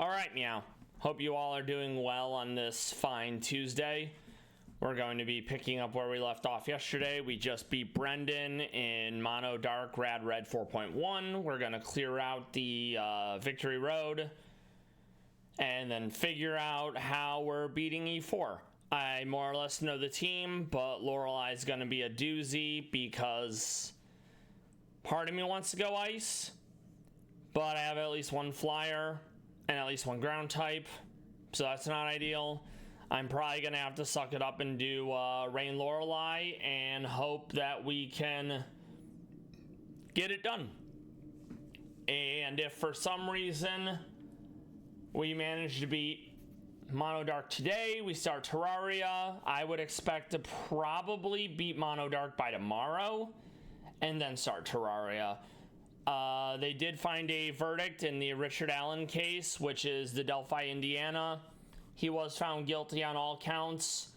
All right, Meow. Hope you all are doing well on this fine Tuesday. We're going to be picking up where we left off yesterday. We just beat Brendan in Mono Dark Rad Red 4.1. We're going to clear out the Victory Road and then figure out how we're beating E4. I more or less know the team, but Lorelei's going to be a doozy because part of me wants to go ice, but I have at least one flyer and at least one ground type, so that's not ideal. I'm probably going to have to suck it up and do Rain Lorelei and hope that we can get it done. And if for some reason we manage to beat Mono Dark today, we start Terraria, I would expect to probably beat Mono Dark by tomorrow and then start Terraria. They did find a verdict in the Richard Allen case, which is the Delphi, Indiana. He was found guilty on all counts.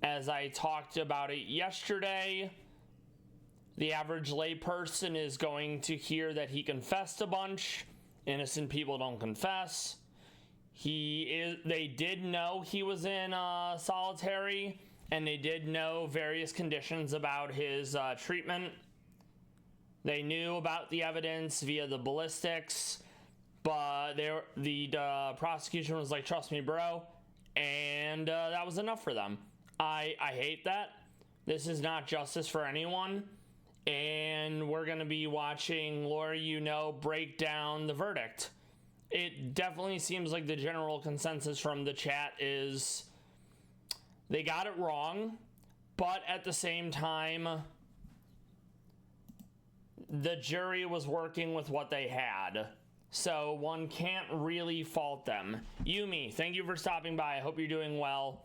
As I talked about it yesterday, the average layperson is going to hear that he confessed a bunch. Innocent people don't confess. They did know he was in solitary, and they did know various conditions about his treatment. They knew about the evidence via the ballistics, but the prosecution was like, trust me, bro. And that was enough for them. I hate that. This is not justice for anyone. And we're going to be watching Laura, break down the verdict. It definitely seems like the general consensus from the chat is they got it wrong, but at the same time, the jury was working with what they had, so one can't really fault them. Yumi, thank you for stopping by. I hope you're doing well.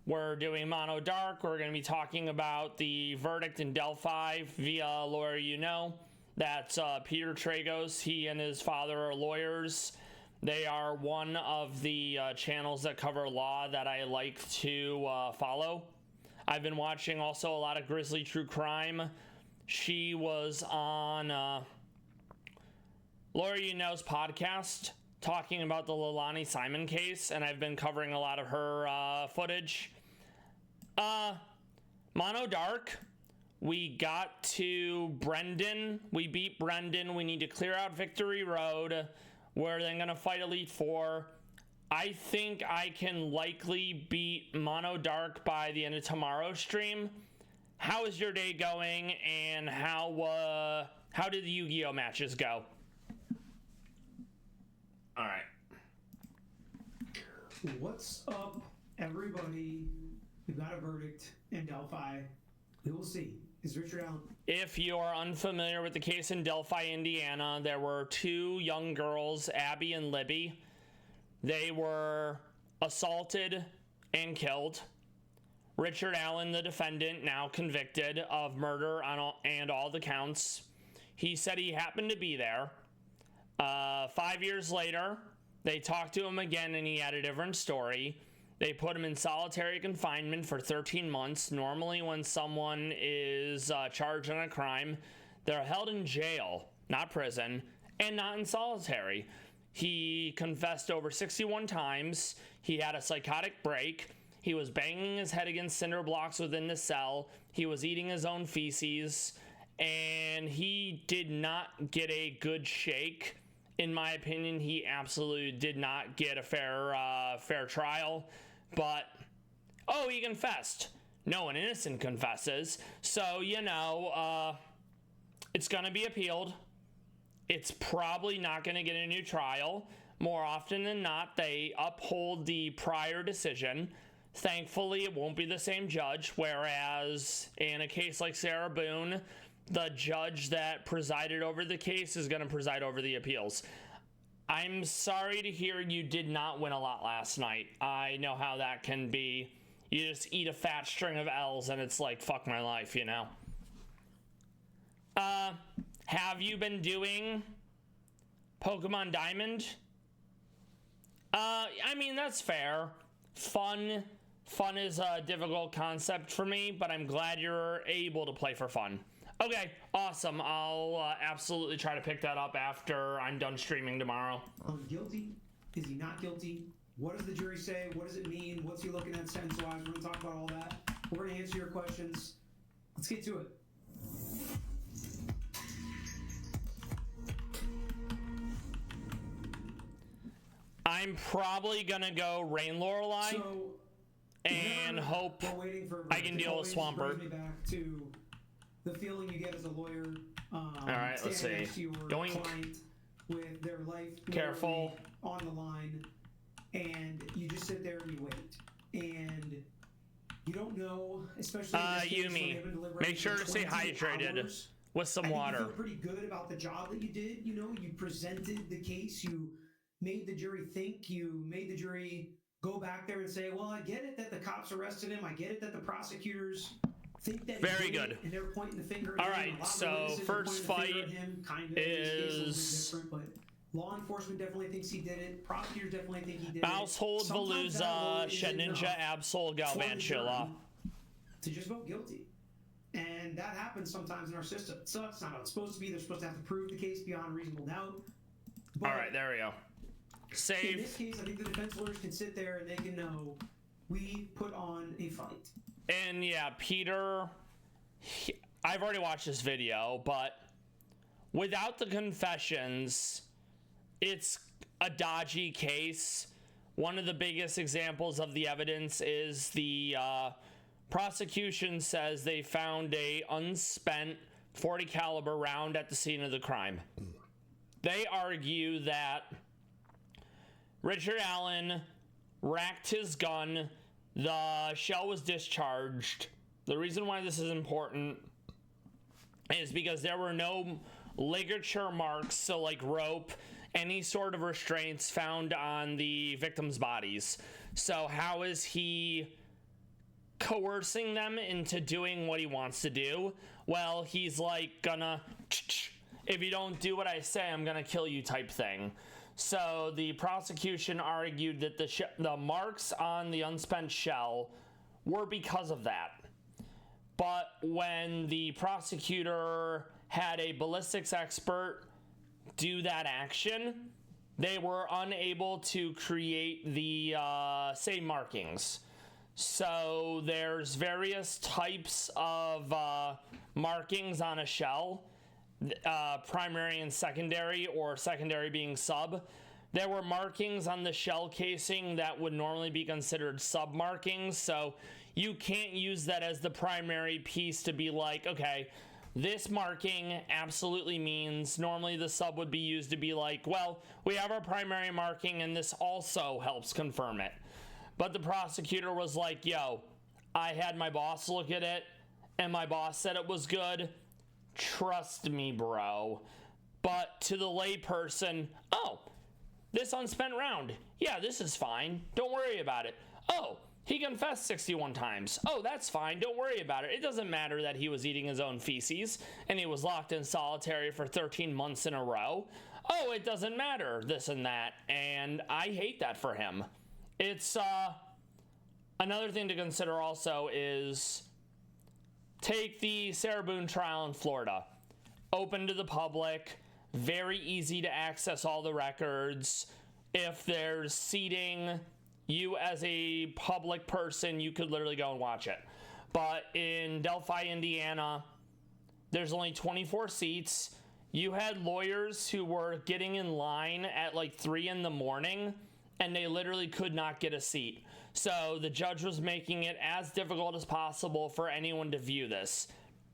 We're doing Mono Dark. We're going to be talking about the verdict in Delphi via Lawyer That's Peter Tragos. He and his father are lawyers. They are one of the channels that cover law that I like to follow. I've been watching also a lot of Grizzly True Crime. She was on Laura podcast talking about the Leilani Simon case, and I've been covering a lot of her footage. Mono Dark, we got to Brendan. We beat Brendan. We need to clear out Victory Road. We're then going to fight Elite Four. I think I can likely beat Mono Dark by the end of tomorrow's stream. How is your day going, and how did the Yu-Gi-Oh matches go? All right. What's up, everybody? We got a verdict in Delphi. We will see. Is Richard Allen? If you are unfamiliar with the case in Delphi, Indiana, there were two young girls, Abby and Libby. They were assaulted and killed. Richard Allen, the defendant, now convicted of murder on all the counts. He said he happened to be there. 5 years later, they talked to him again and he had a different story. They put him in solitary confinement for 13 months. Normally when someone is charged on a crime, they're held in jail, not prison, and not in solitary. He confessed over 61 times. He had a psychotic break. He was banging his head against cinder blocks within the cell. He was eating his own feces. And he did not get a good shake. In my opinion, he absolutely did not get a fair trial. But, he confessed. No one innocent confesses. So, it's going to be appealed. It's probably not going to get a new trial. More often than not, they uphold the prior decision. Thankfully, it won't be the same judge, whereas in a case like Sarah Boone, the judge that presided over the case is going to preside over the appeals. I'm sorry to hear you did not win a lot last night. I know how that can be. You just eat a fat string of L's and it's like, fuck my life, Have you been doing Pokemon Diamond? That's fair. Fun is a difficult concept for me, but I'm glad you're able to play for fun. Okay, awesome. I'll absolutely try to pick that up after I'm done streaming tomorrow. Guilty Is he not guilty? What does the jury say? What does it mean? What's he looking at sentence-wise? We're going to talk about all that. We're going to answer your questions. Let's get to it. I'm probably going to go Rain Lorelei and hope I can deal with Swampert. Me back to the feeling you get as a lawyer. All right, let's see. Doink. With their life careful on the line, and you just sit there and you wait, and you don't know, especially in this case, Yumi, make sure to stay hydrated with some water. You feel pretty good about the job that you did. You know, you presented the case, you made the jury think, you made the jury go back there and say, well, I get it that the cops arrested him, I get it that the prosecutors think that very good, and they're pointing the finger at all him. right, so first fight is law enforcement definitely thinks he did it. Prosecutors definitely think he did Household it. Veluza, Sheninja, Absol, Galvantula. To just vote guilty. And that happens sometimes in our system. So that's not how it's supposed to be. They're supposed to have to prove the case beyond reasonable doubt. But all right, there we go. Save. In this case, I think the defense lawyers can sit there and they can know we put on a fight. And yeah, Peter, I've already watched this video, but without the confessions, it's a dodgy case. One of the biggest examples of the evidence is the prosecution says they found a unspent .40 caliber round at the scene of the crime. They argue that Richard Allen racked his gun, the shell was discharged. The reason why this is important is because there were no ligature marks, so like rope, any sort of restraints found on the victims' bodies. So how is he coercing them into doing what he wants to do? Well, he's like gonna, if you don't do what I say, I'm gonna kill you type thing. So the prosecution argued that the marks on the unspent shell were because of that. But when the prosecutor had a ballistics expert do that action, they were unable to create the same markings. So there's various types of markings on a shell, primary and secondary, or secondary being sub. There were markings on the shell casing that would normally be considered sub markings, so you can't use that as the primary piece to be like, okay, this marking absolutely means, normally the sub would be used to be like, well, we have our primary marking and this also helps confirm it. But the prosecutor was like, yo, I had my boss look at it and my boss said it was good. Trust me, bro. But to the lay person, oh, this unspent round, yeah, this is fine. Don't worry about it. Oh, he confessed 61 times. Oh, that's fine. Don't worry about it. It doesn't matter that he was eating his own feces and he was locked in solitary for 13 months in a row. Oh, it doesn't matter, this and that. And I hate that for him. It's, another thing to consider also is take the Sarah Boone trial in Florida. Open to the public, very easy to access all the records. If there's seating, you as a public person, you could literally go and watch it. But in Delphi, Indiana, there's only 24 seats. You had lawyers who were getting in line at like 3 in the morning and they literally could not get a seat. So the judge was making it as difficult as possible for anyone to view this.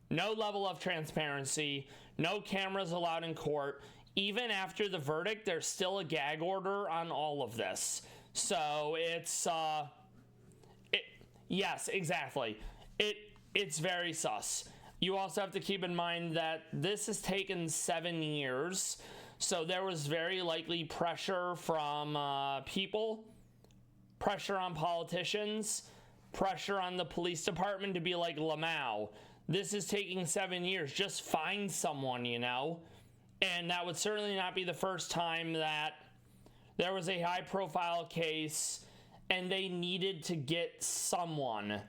No level of transparency, no cameras allowed in court. Even after the verdict, there's still a gag order on all of this. So it's, yes, exactly. It's very sus. You also have to keep in mind that this has taken 7 years. So there was very likely pressure from people, pressure on politicians, pressure on the police department to be like, Lamau, this is taking 7 years. Just find someone, you know? And that would certainly not be the first time that there was a high-profile case and they needed to get someone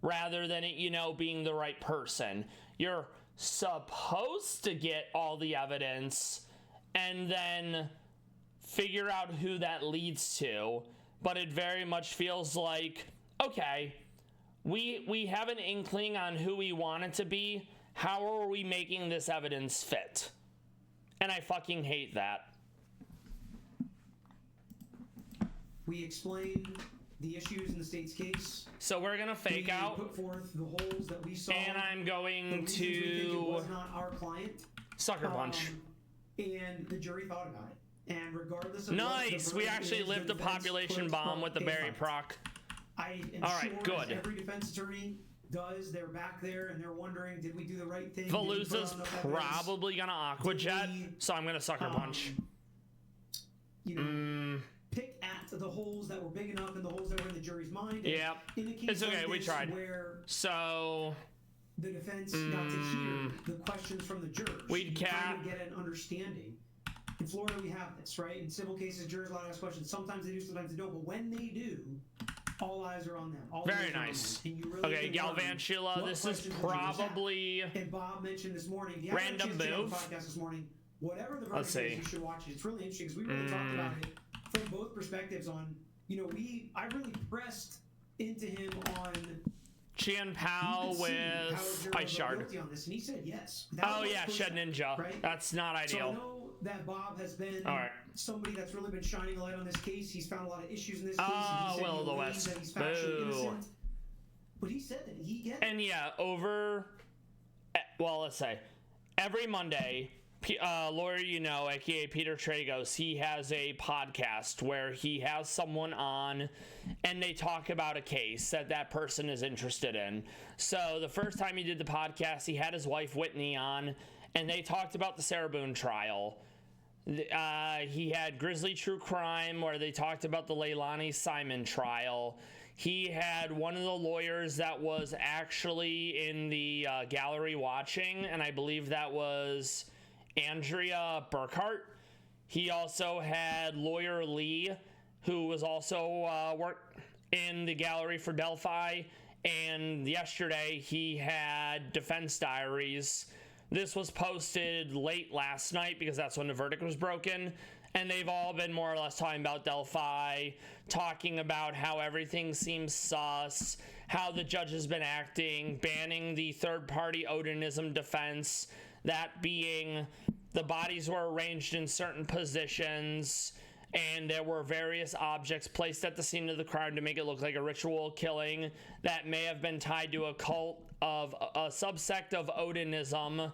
rather than it, you know, being the right person. You're supposed to get all the evidence and then figure out who that leads to, but it very much feels like, okay, we have an inkling on who we want it to be. How are we making this evidence fit? And I fucking hate that. We explained the issues in the state's case. So we're gonna fake out. Put forth the holes that we saw. And I'm going to. We think it was not our client. Sucker punch. And the jury thought about it. And regardless of nice, we actually lived a population bomb with the Barry proc. I am all right, sure good. Every defense attorney does. They're back there and they're wondering, did we do the right thing? Veluza's probably gonna aqua jet, so I'm gonna sucker punch. You know, pick at the holes that were big enough and the holes that were in the jury's mind. Yeah, it's okay. We tried. So the defense got to hear the questions from the jurors. We'd kind of get an understanding. In Florida, we have this, right? In civil cases, jurors allowed to ask questions. Sometimes they do, sometimes they don't. But when they do, all eyes are on them. All very nice. Really okay, Galvantula, this is probably and Bob mentioned this morning. If you random move. Podcast this morning. Whatever the verdict is, you should watch it. It's really interesting because we really talked about it from both perspectives. On I really pressed into him on Chian Pao with Ice Shard. On this, and he said yes. Oh yeah, Shed Ninja. Right? That's not ideal. So I know that Bob has been somebody that's really been shining a light on this case. He's found a lot of issues in this case. Oh, Will of the West. That he's factually innocent. But he said that he gets. And yeah, let's say every Monday, lawyer aka Peter Tragos, he has a podcast where he has someone on and they talk about a case that person is interested in. So the first time he did the podcast, he had his wife Whitney on and they talked about the Sarah Boone trial. He had Grizzly True Crime where they talked about the Leilani Simon trial. He had one of the lawyers that was actually in the gallery watching, and I believe that was Andrea Burkhart. He also had lawyer Lee, who was also worked in the gallery for Delphi. And yesterday he had defense diaries. This was posted late last night because that's when the verdict was broken. And they've all been more or less talking about Delphi, talking about how everything seems sus, how the judge has been acting, banning the third-party Odinism defense, that being the bodies were arranged in certain positions and there were various objects placed at the scene of the crime to make it look like a ritual killing that may have been tied to a cult of a subsect of Odinism,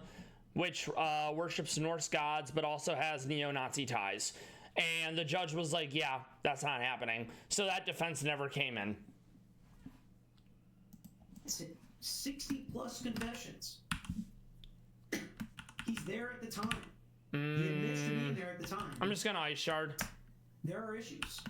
which worships Norse gods but also has neo-Nazi ties. And the judge was like, yeah, that's not happening. So that defense never came in. 60 plus confessions. He's there at the time. He admits to being there at the time. I'm just gonna Ice Shard. There are issues.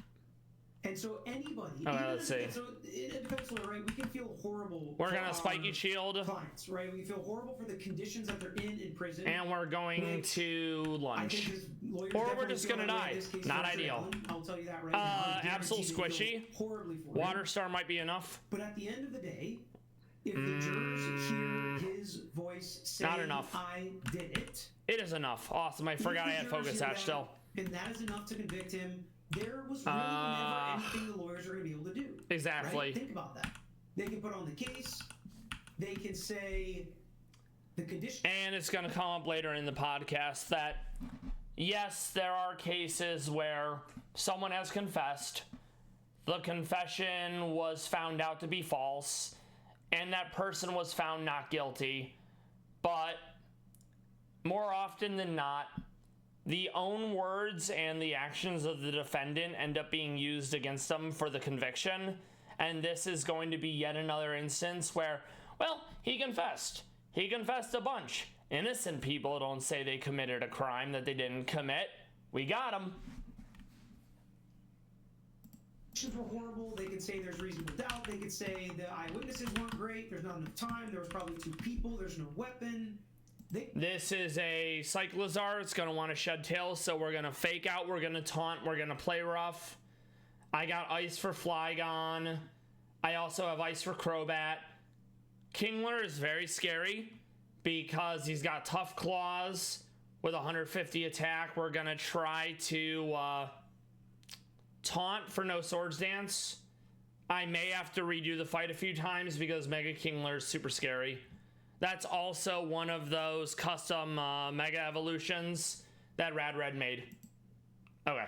And so anybody, let's see. So in a defense lawyer, right, we can feel horrible. We're gonna Spiky Shield clients, right? We feel horrible for the conditions that they're in prison. And we're going to lunch. Or we're just gonna die. Not ideal. I'll tell you that right now. Absolute Squishy. Horribly for Water Star might be enough. But at the end of the day, if the jurors hear his voice saying, not enough. I did it. It is enough. Awesome. I forgot I had Focus Sash still. And that is enough to convict him. There was really never anything the lawyers are going to be able to do. Exactly. Right? Think about that. They can put on the case. They can say the condition. And it's going to come up later in the podcast that, yes, there are cases where someone has confessed. The confession was found out to be false. And that person was found not guilty. But more often than not, the own words and the actions of the defendant end up being used against them for the conviction. And this is going to be yet another instance where, well, he confessed. He confessed a bunch. Innocent people don't say they committed a crime that they didn't commit. We got him. Were horrible. They could say there's reasonable doubt. They could say the eyewitnesses weren't great. There's not enough time. There was probably 2 people. There's no weapon. This is a Cyclizar. It's going to want to shed tails, so we're going to fake out. We're going to taunt. We're going to play rough. I got Ice for Flygon. I also have Ice for Crobat. Kingler is very scary because he's got Tough Claws, with 150 attack. We're gonna try to taunt for no swords dance. I may have to redo the fight a few times because Mega Kingler is super scary. That's also one of those custom Mega Evolutions that Rad Red made. Okay.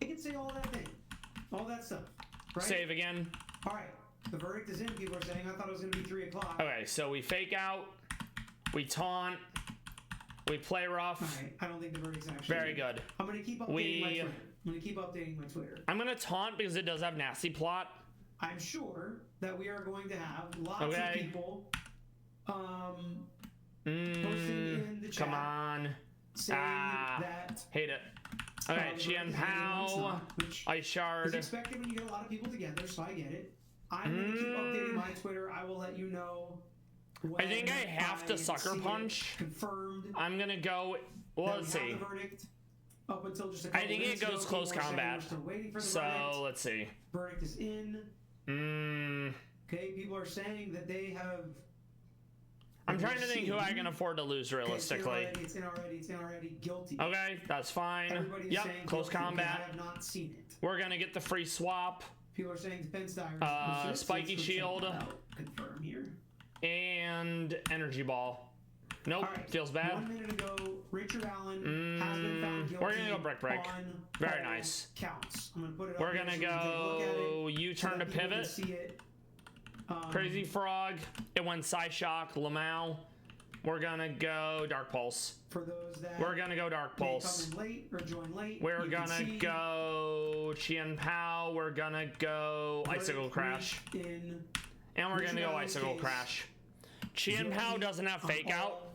I can say all that thing. All that stuff. Right? Save again. All right. The verdict is in. People are saying, I thought it was going to be 3 o'clock. Okay, so we fake out. We taunt. We play rough. All right. I don't think the verdict's actually Very in. good. I'm going to keep updating my Twitter. I'm going to keep updating my Twitter. I'm going to taunt because it does have nasty plot. I'm sure that we are going to have lots of people posting in the chat. Come on. Saying that hate it. Okay, Qian Pao, Ice Shard. It's expected when you get a lot of people together, so I get it. I'm going to keep updating my Twitter. I will let you know. I think I have to Sucker Punch. Confirmed. I'm going to go. Well, let's see. The verdict up until just a couple I think it goes close combat. So let's see. Verdict is in. Okay, people are saying that they have. I'm trying to think who I can afford to lose realistically. It's in already. Guilty. Okay, that's fine. Yep, close combat. I have not seen it. We're gonna get the free swap. People are saying defense diary. Spiky shield. Confirm here. And energy ball. Nope, right. Feels bad. 1 minute ago, Richard Allen has been found guilty. We're gonna go break. Very nice. Counts. I'm gonna put it up. We're gonna go U-turn to pivot. See it. Crazy Frog. It went Psyshock. Lamau. We're gonna go Dark Pulse. For those that we're gonna go Dark Pulse. Come in late or join late. We're gonna go Qian Pao. We're gonna go Icicle Crash. And we're gonna go Icicle Crash. Qian Pao doesn't have Fake Out,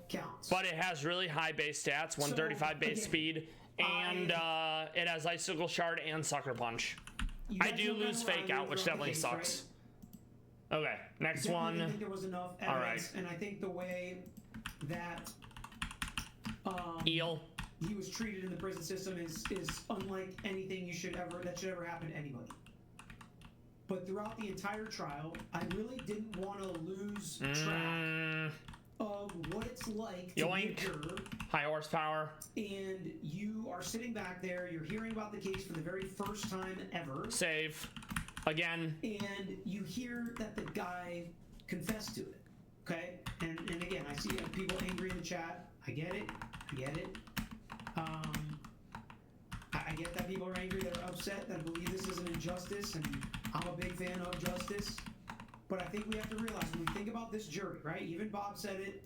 but it has really high base stats, 135 base speed, and it has Icicle Shard and Sucker Punch. I do lose Fake Out, which definitely sucks. Okay, next one. I think there was enough evidence, all right. And I think the way that Eel he was treated in the prison system is unlike anything that should ever happen to anybody. But throughout the entire trial, I really didn't want to lose track of what it's like to be a juror. High horsepower. And you are sitting back there, you're hearing about the case for the very first time ever. Save. Again. And you hear that the guy confessed to it. Okay? And again, I see people angry in the chat. I get it. I get that people are angry, that are upset, that believe this is an injustice, and I'm a big fan of justice. But I think we have to realize when we think about this jury, right? Even Bob said it.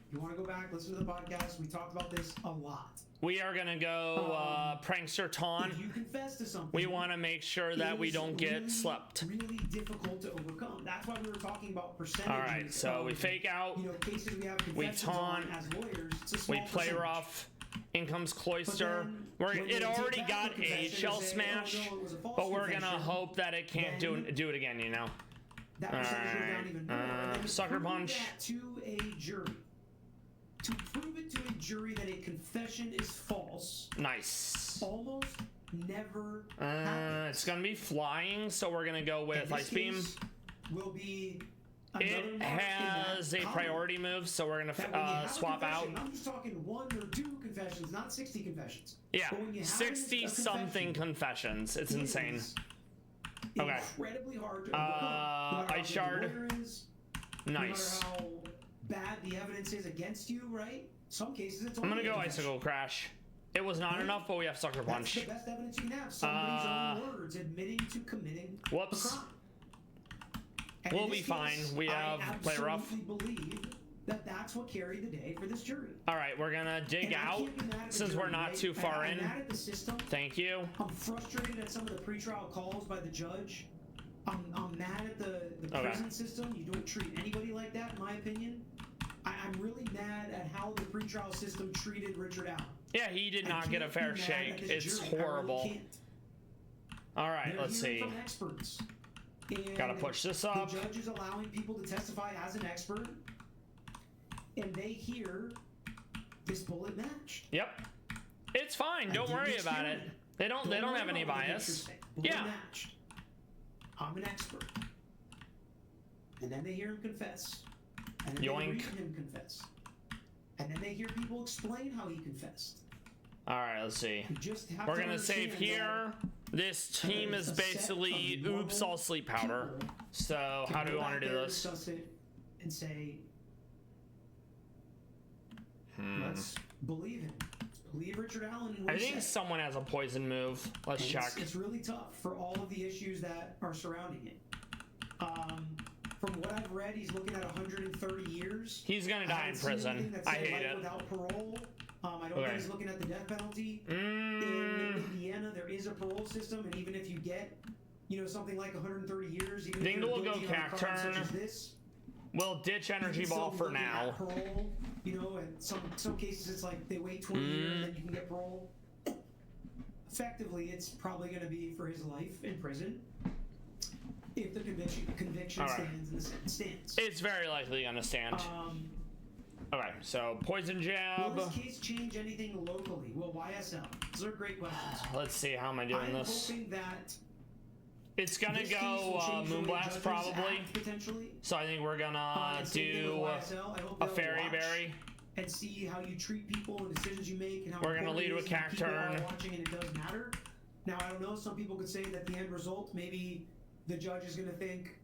If you want to go back, listen to the podcast. We talked about this a lot. We are going to go prankster taunt. If you confess to something, we want to make sure that we don't get slept. Really difficult to overcome. That's why we were talking about percentages. All right, so we fake out. Cases we have we taunt. As lawyers, we play rough. In comes Cloister. It already got a shell smash, but we're going to hope that it can't do it again, you know? That percentage goes down even more. Sucker Punch. To a jury. To prove it to a jury that a confession is false. Nice. Almost never happens. It's going to be flying, so we're going to go with Ice Beam. Will be it has a priority move, so we're going to swap out. I'm just talking 1 or 2 confessions, not 60 confessions. Yeah, 60-something confessions. It's insane. Okay. Incredibly hard to overcome. Ice Shard. Nice. No matter how bad the evidence is against you, right? Some cases it's I'm gonna go Icicle Crash. It was not enough, but we have Sucker Punch. That's the best evidence you can have. Somebody's own words admitting to committing a crime. We'll be fine. We have play rough. I believe that that's what carried the day for this jury. All right, we're gonna dig out since we're not too far in. I'm mad at the system. Thank you. I'm frustrated at some of the pretrial calls by the judge. I'm mad at the prison system. You don't treat anybody like that, in my opinion. I'm really mad at how the pretrial system treated Richard Allen. Yeah, he did not get a fair shake. It's horrible. Really all right, let's see. From experts. Gotta push this up. The judge is allowing people to testify as an expert, and they hear this bullet matched. Yep, it's fine. Don't worry about it. They don't have any bias. Yeah. Matched. I'm an expert. And then they hear him confess. And then they read him confess. and then they hear people explain how he confessed. All right, let's see. We're going to save here. This team is basically oops, all sleep powder. So how do we want to do this? Discuss it and say, let's believe him. Let's believe Richard Allen. I think someone has a poison move. Let's check. It's really tough for all of the issues that are surrounding it. From what I've read, he's looking at 130 years. He's going to die in prison. I hate it. Without parole. I don't think he's looking at the death penalty. In Indiana, there is a parole system, and even if you get, something like 130 years, even Dingle will go guilty cack of a crime turn. such as this, We'll ditch energy ball for now. Parole, in some cases it's like they wait 20 years and then you can get parole. Effectively, it's probably going to be for his life in prison if the conviction stands and the sentence stands. It's very likely going to stand. Okay, so poison jab. Will this case change anything locally? Will YSL? Those are great questions. Let's see, how am I doing this? I'm hoping that it's gonna go Moonblast probably. Potentially. So I think we're gonna do a Fairy Berry. And see how you treat people and decisions you make and how we're gonna lead with cack turn. Watching and it does matter. Now I don't know. Some people could say that the end result, maybe the judge is gonna think.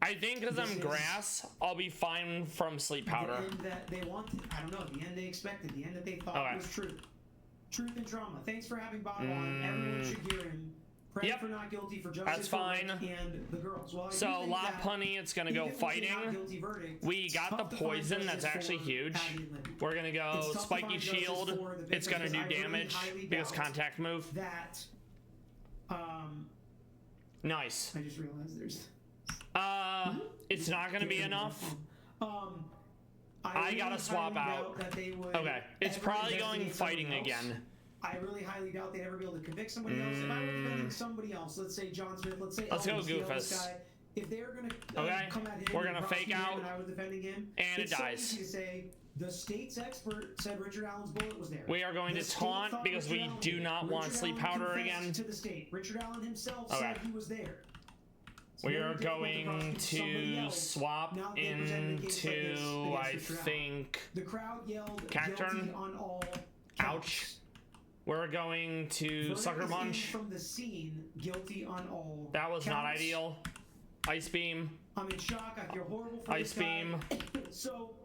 I think because I'm grass, I'll be fine from sleep powder. The end that they wanted. I don't know. The end they expected. The end that they thought was true. Truth and trauma. Thanks for having Bob on. Everyone should hear him. Pray for not guilty for justice. That's fine. And the girls. Well, so La Punny, it's gonna go fighting. We got the poison. That's actually huge. We're gonna go spiky shield. It's gonna do damage because contact move. That. Nice. I just realized there's. It's not gonna be enough. I gotta swap out. Okay, it's probably going fighting again. I really highly doubt they'd ever be able to convict somebody else. If I were defending somebody else, let's say John Smith, let's say let's Elvis, go Goofus. Guy, if they're gonna come at him, we're gonna fake out, and I was defending him, and it dies. So easy to say, the state's expert said Richard Allen's bullet was there. We are going to taunt because we do not want sleep powder again. To the state, Richard Allen himself said he was there. We are going to swap into, I think, the crowd yelled cack turn. On all ouch. We're going to sucker punch. From the scene, guilty on all. That was not ideal. Ice beam. I'm in shock. I feel horrible for Ice beam. So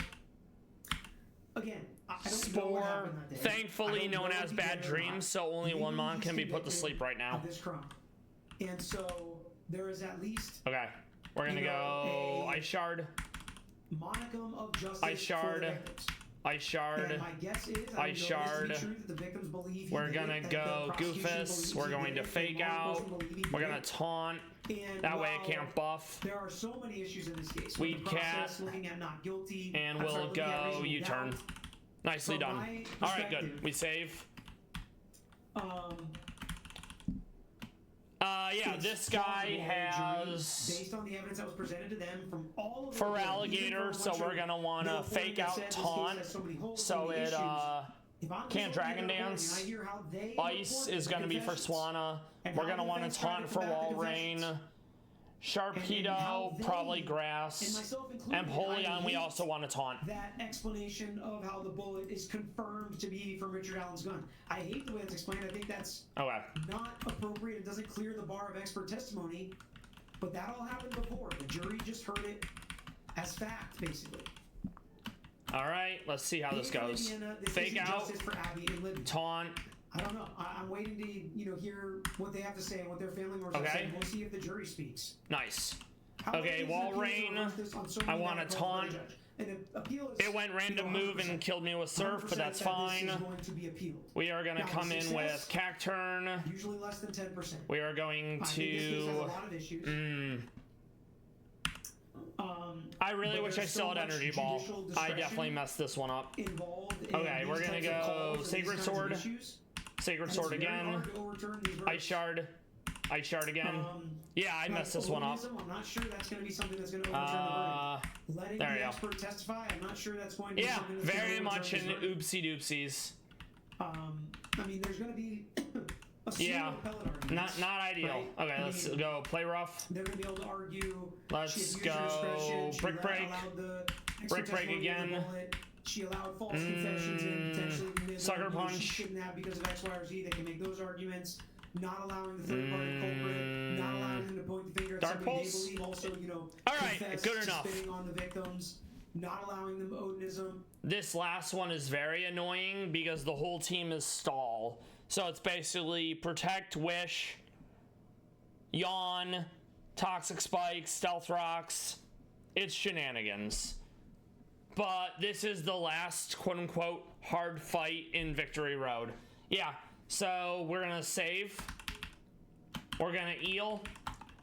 again, I don't Spore. know what happened that day. Thankfully known as bad dreams, so only one mon can be put to sleep right now. This crime. And so there is at least. Okay, we're gonna go Ice Shard. Monicum of justice. Ice Shard. Ice Shard. And my guess is, Ice Shard. The victims believe we're gonna go Goofus. We're going to fake out. We're gonna taunt. And that way it can't buff. There are so many issues in this case. Weed cat. Looking at not guilty. And we'll go U-turn. Nicely done. All right, good. We save. Yeah, this guy has based on the evidence that was presented to them from all of for alligator, so we're gonna want to fake out taunt, so it can't dragon dance. Ice is gonna be for Swanna. We're gonna want to taunt for Wall Rain. Sharpedo, probably grass, and Polion we also want to taunt. That explanation of how the bullet is confirmed to be from Richard Allen's gun. I hate the way it's explained. I think that's not appropriate. It doesn't clear the bar of expert testimony, but that all happened before. The jury just heard it as fact, basically. All right, let's see how this goes. Fake out, taunt. I don't know. I'm waiting to, hear what they have to say and what their family members are saying. We'll see if the jury speaks. Nice. Okay, Wall Rain. I want to taunt. It went random move and killed me with Surf, but that's fine. We are going to come in with cack turn. Usually less than 10%. We are going to. I really wish I still had energy ball. I definitely messed this one up. Okay, we're going to go Sacred Sword. Sacred Sword again. Ice Shard. Ice Shard again. Yeah, I messed this one up. I'm not sure that's going to be something that's going to overturn the verdict. Letting the expert testify, I'm not sure that's going to be something that's very much an oopsie doopsies. I mean, there's going to be a not ideal. Right? Okay, let's go play rough. They're going to be able to argue. Let's go brick break. Brick break again. she allowed false confessions in, potentially Sucker punch. she shouldn't have because of X, Y, or Z. They can make those arguments. Not allowing the third party culprit, not allowing them to point the finger at Dark somebody Pulse? they believe also, All right, confess good to enough. spitting on the victims, not allowing them Odinism. This last one is very annoying because the whole team is stall. So it's basically Protect, Wish, Yawn, Toxic Spike, Stealth Rocks. It's shenanigans. But this is the last quote-unquote hard fight in Victory Road. Yeah, so we're gonna save. We're gonna eel.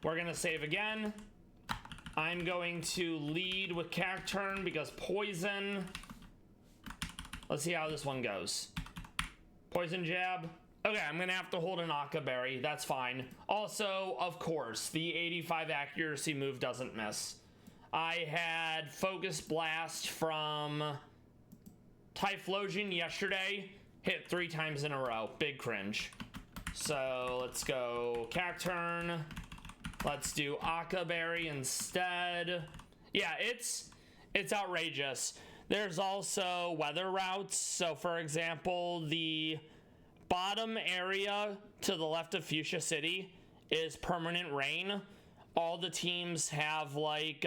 We're gonna save again. I'm going to lead with Cacturn because poison. Let's see how this one goes. Poison jab. Okay, I'm gonna have to hold an Akka Berry. That's fine. Also, of course, the 85 accuracy move doesn't miss. I had Focus Blast from Typhlosion yesterday. Hit 3 times in a row. Big cringe. So let's go Cacturn. Let's do Akka Berry instead. Yeah, it's outrageous. There's also weather routes. So for example, the bottom area to the left of Fuchsia City is permanent rain. All the teams have like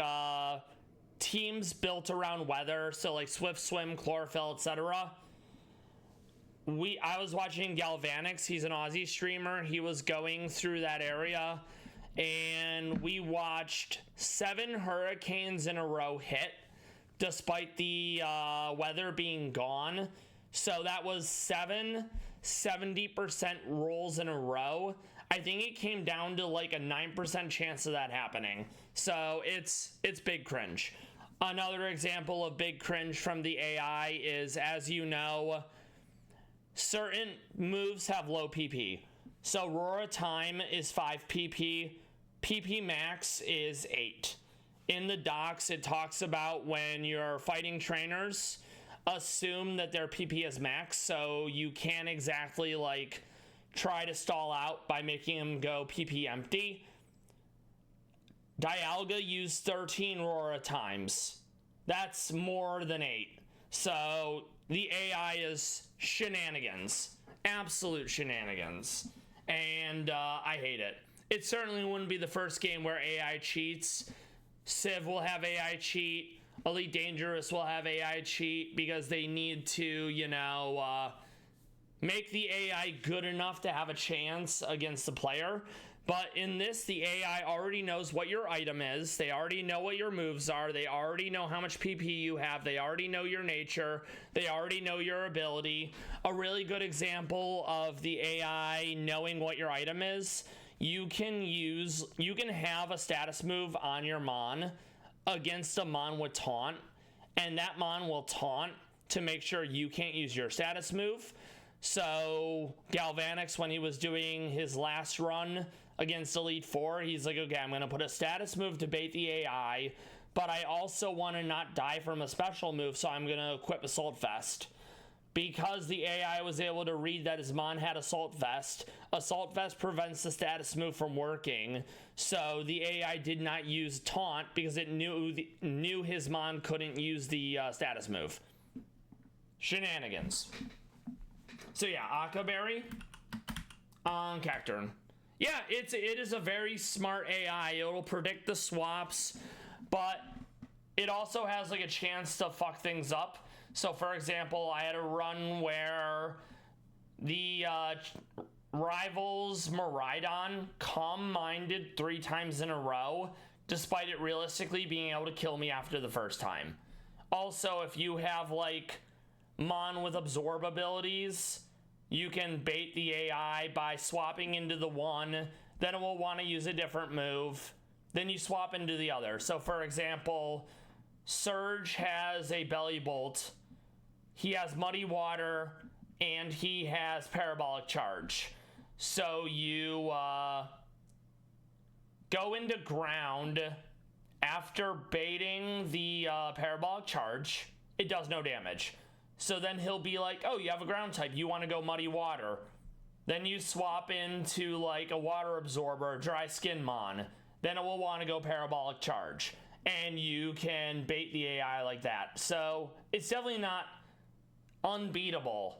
teams built around weather, so like Swift Swim, Chlorophyll, etc. I was watching Galvanix, he's an Aussie streamer. He was going through that area and we watched 7 hurricanes in a row hit despite the weather being gone. So that was 70% rolls in a row. I think it came down to like a 9% chance of that happening. So it's big cringe. Another example of big cringe from the AI is, as you know, certain moves have low PP. So Aurora Time is 5 PP. PP max is 8. In the docs, it talks about when you're fighting trainers, assume that their PP is max, so you can't exactly like try to stall out by making them go PP empty. Dialga used 13 Aurora times. That's more than 8. So the AI is shenanigans. Absolute shenanigans. And I hate it. It certainly wouldn't be the first game where AI cheats. Civ will have AI cheat. Elite Dangerous will have AI cheat because they need to, you know, make the AI good enough to have a chance against the player. But in this, the AI already knows what your item is. They already know what your moves are. They already know how much PP you have. They already know your nature. They already know your ability. A really good example of the AI knowing what your item is, you can have a status move on your Mon against a Mon with taunt, and that Mon will taunt to make sure you can't use your status move. So Galvanix, when he was doing his last run against Elite Four, he's like, okay, I'm gonna put a status move to bait the AI, but I also want to not die from a special move, so I'm gonna equip Assault Vest. Because the AI was able to read that his Mon had Assault Vest prevents the status move from working. So the AI did not use Taunt because it knew his Mon couldn't use the status move. Shenanigans. So yeah, Akka Berry on Cacturn. Yeah, it is a very smart AI. It'll predict the swaps, but it also has like a chance to fuck things up. So for example, I had a run where the Rivals Miraidon calm-minded 3 times in a row, despite it realistically being able to kill me after the first time. Also, if you have like Mon with absorb abilities, you can bait the AI by swapping into the one, then it will want to use a different move, then you swap into the other. So for example, Surge has a Belly Bolt, he has Muddy Water, and he has Parabolic Charge. So you go into ground after baiting the Parabolic Charge. It does no damage. So then he'll be like, oh, you have a ground type, you want to go Muddy Water. Then you swap into like a Water Absorber, Dry Skin Mon. Then it will want to go Parabolic Charge. and you can bait the AI like that. So it's definitely not unbeatable,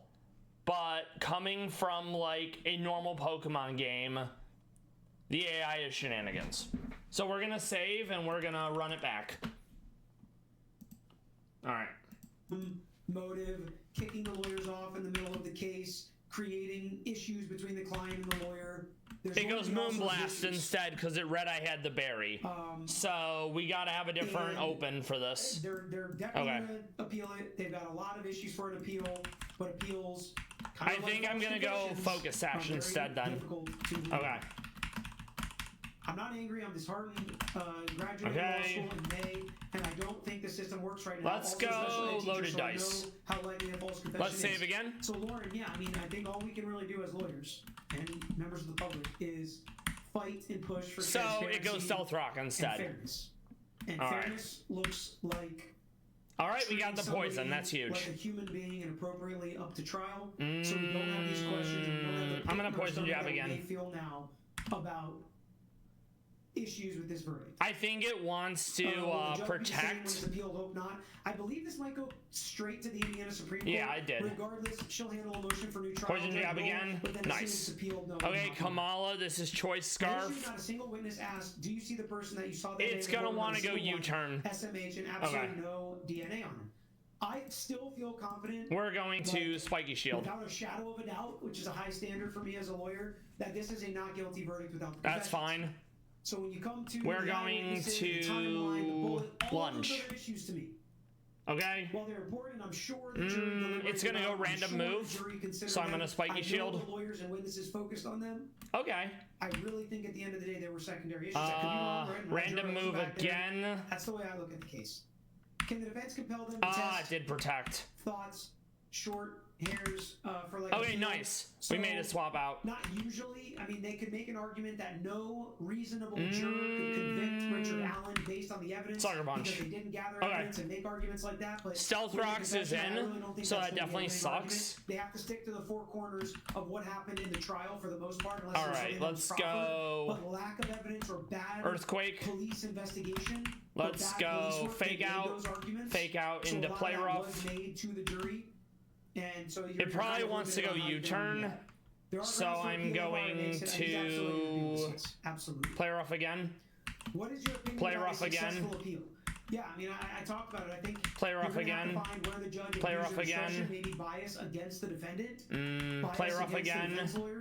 but coming from like a normal Pokemon game, the AI is shenanigans. So we're gonna save and we're gonna run it back. All right. Motive, kicking the lawyers off in the middle of the case, creating issues between the client and the lawyer. It goes Moonblast instead because it read I had the berry. So we got to have a different open for this. They're definitely going to appeal it. They've got a lot of issues for an appeal, but appeals. I think I'm going to go focus action instead then. Okay. I'm not angry. I'm disheartened. Graduated law school in May, and I don't think the system works right now. Let's go loaded dice. How likely a false confession Let's save again. So Lauren, yeah, I mean, I think all we can really do as lawyers and members of the public is fight and push for transparency. So it goes Stealth Rock instead. And fairness. And fairness looks like. All right, we got the poison. That's huge. Like a human being and appropriately up to trial. So we don't have these questions. And we don't have the I'm gonna poison jab again. They feel now about issues with this verdict. I think it wants to protect. Appeal, hope not. I believe this might go straight to the Indiana Supreme Court. Yeah, I did. Regardless, she'll handle a motion for new trial. Poison jab again. Nice. Appealed, no, okay, Kamala, this is choice scarf. Not a single witness asked, do you see the person that you saw that it's gonna want to go U-turn. SMH and absolutely no DNA on him. I still feel confident. We're going to Spiky Shield. Without a shadow of a doubt, which is a high standard for me as a lawyer, that this is a not guilty verdict without the That's fine. So when you come to we're going to lunge. Issues to me. Okay. While they're important, I'm sure the jury it's gonna go random move. So I'm gonna Spiky Shield. The lawyers and witnesses focused on them. Okay. I really think at the end of the day there were secondary issues. I could be wrong, right? Random move again. There. That's the way I look at the case. Can the defense compel them to test? It did protect. Thoughts, short hairs for like. Okay, nice. So, we made a swap out. Not usually. I mean, they could make an argument that no reasonable juror could convict Richard Allen based on the evidence. Sucker Punch. Because they didn't gather evidence and make arguments like that. But Stealth Rocks is in, really so that definitely sucks. They have to stick to the four corners of what happened in the trial for the most part. All right, let's go. But lack of evidence or bad Earthquake. Police investigation. Let's go fake out into play rough. Was made to the jury. And so it probably wants to go U-turn, so I'm going to play rough again. What is your opinion play about rough again. Appeal? Yeah, I mean, I talked about it. I think play rough again. Play rough again. Maybe bias against the defendant. Play rough again.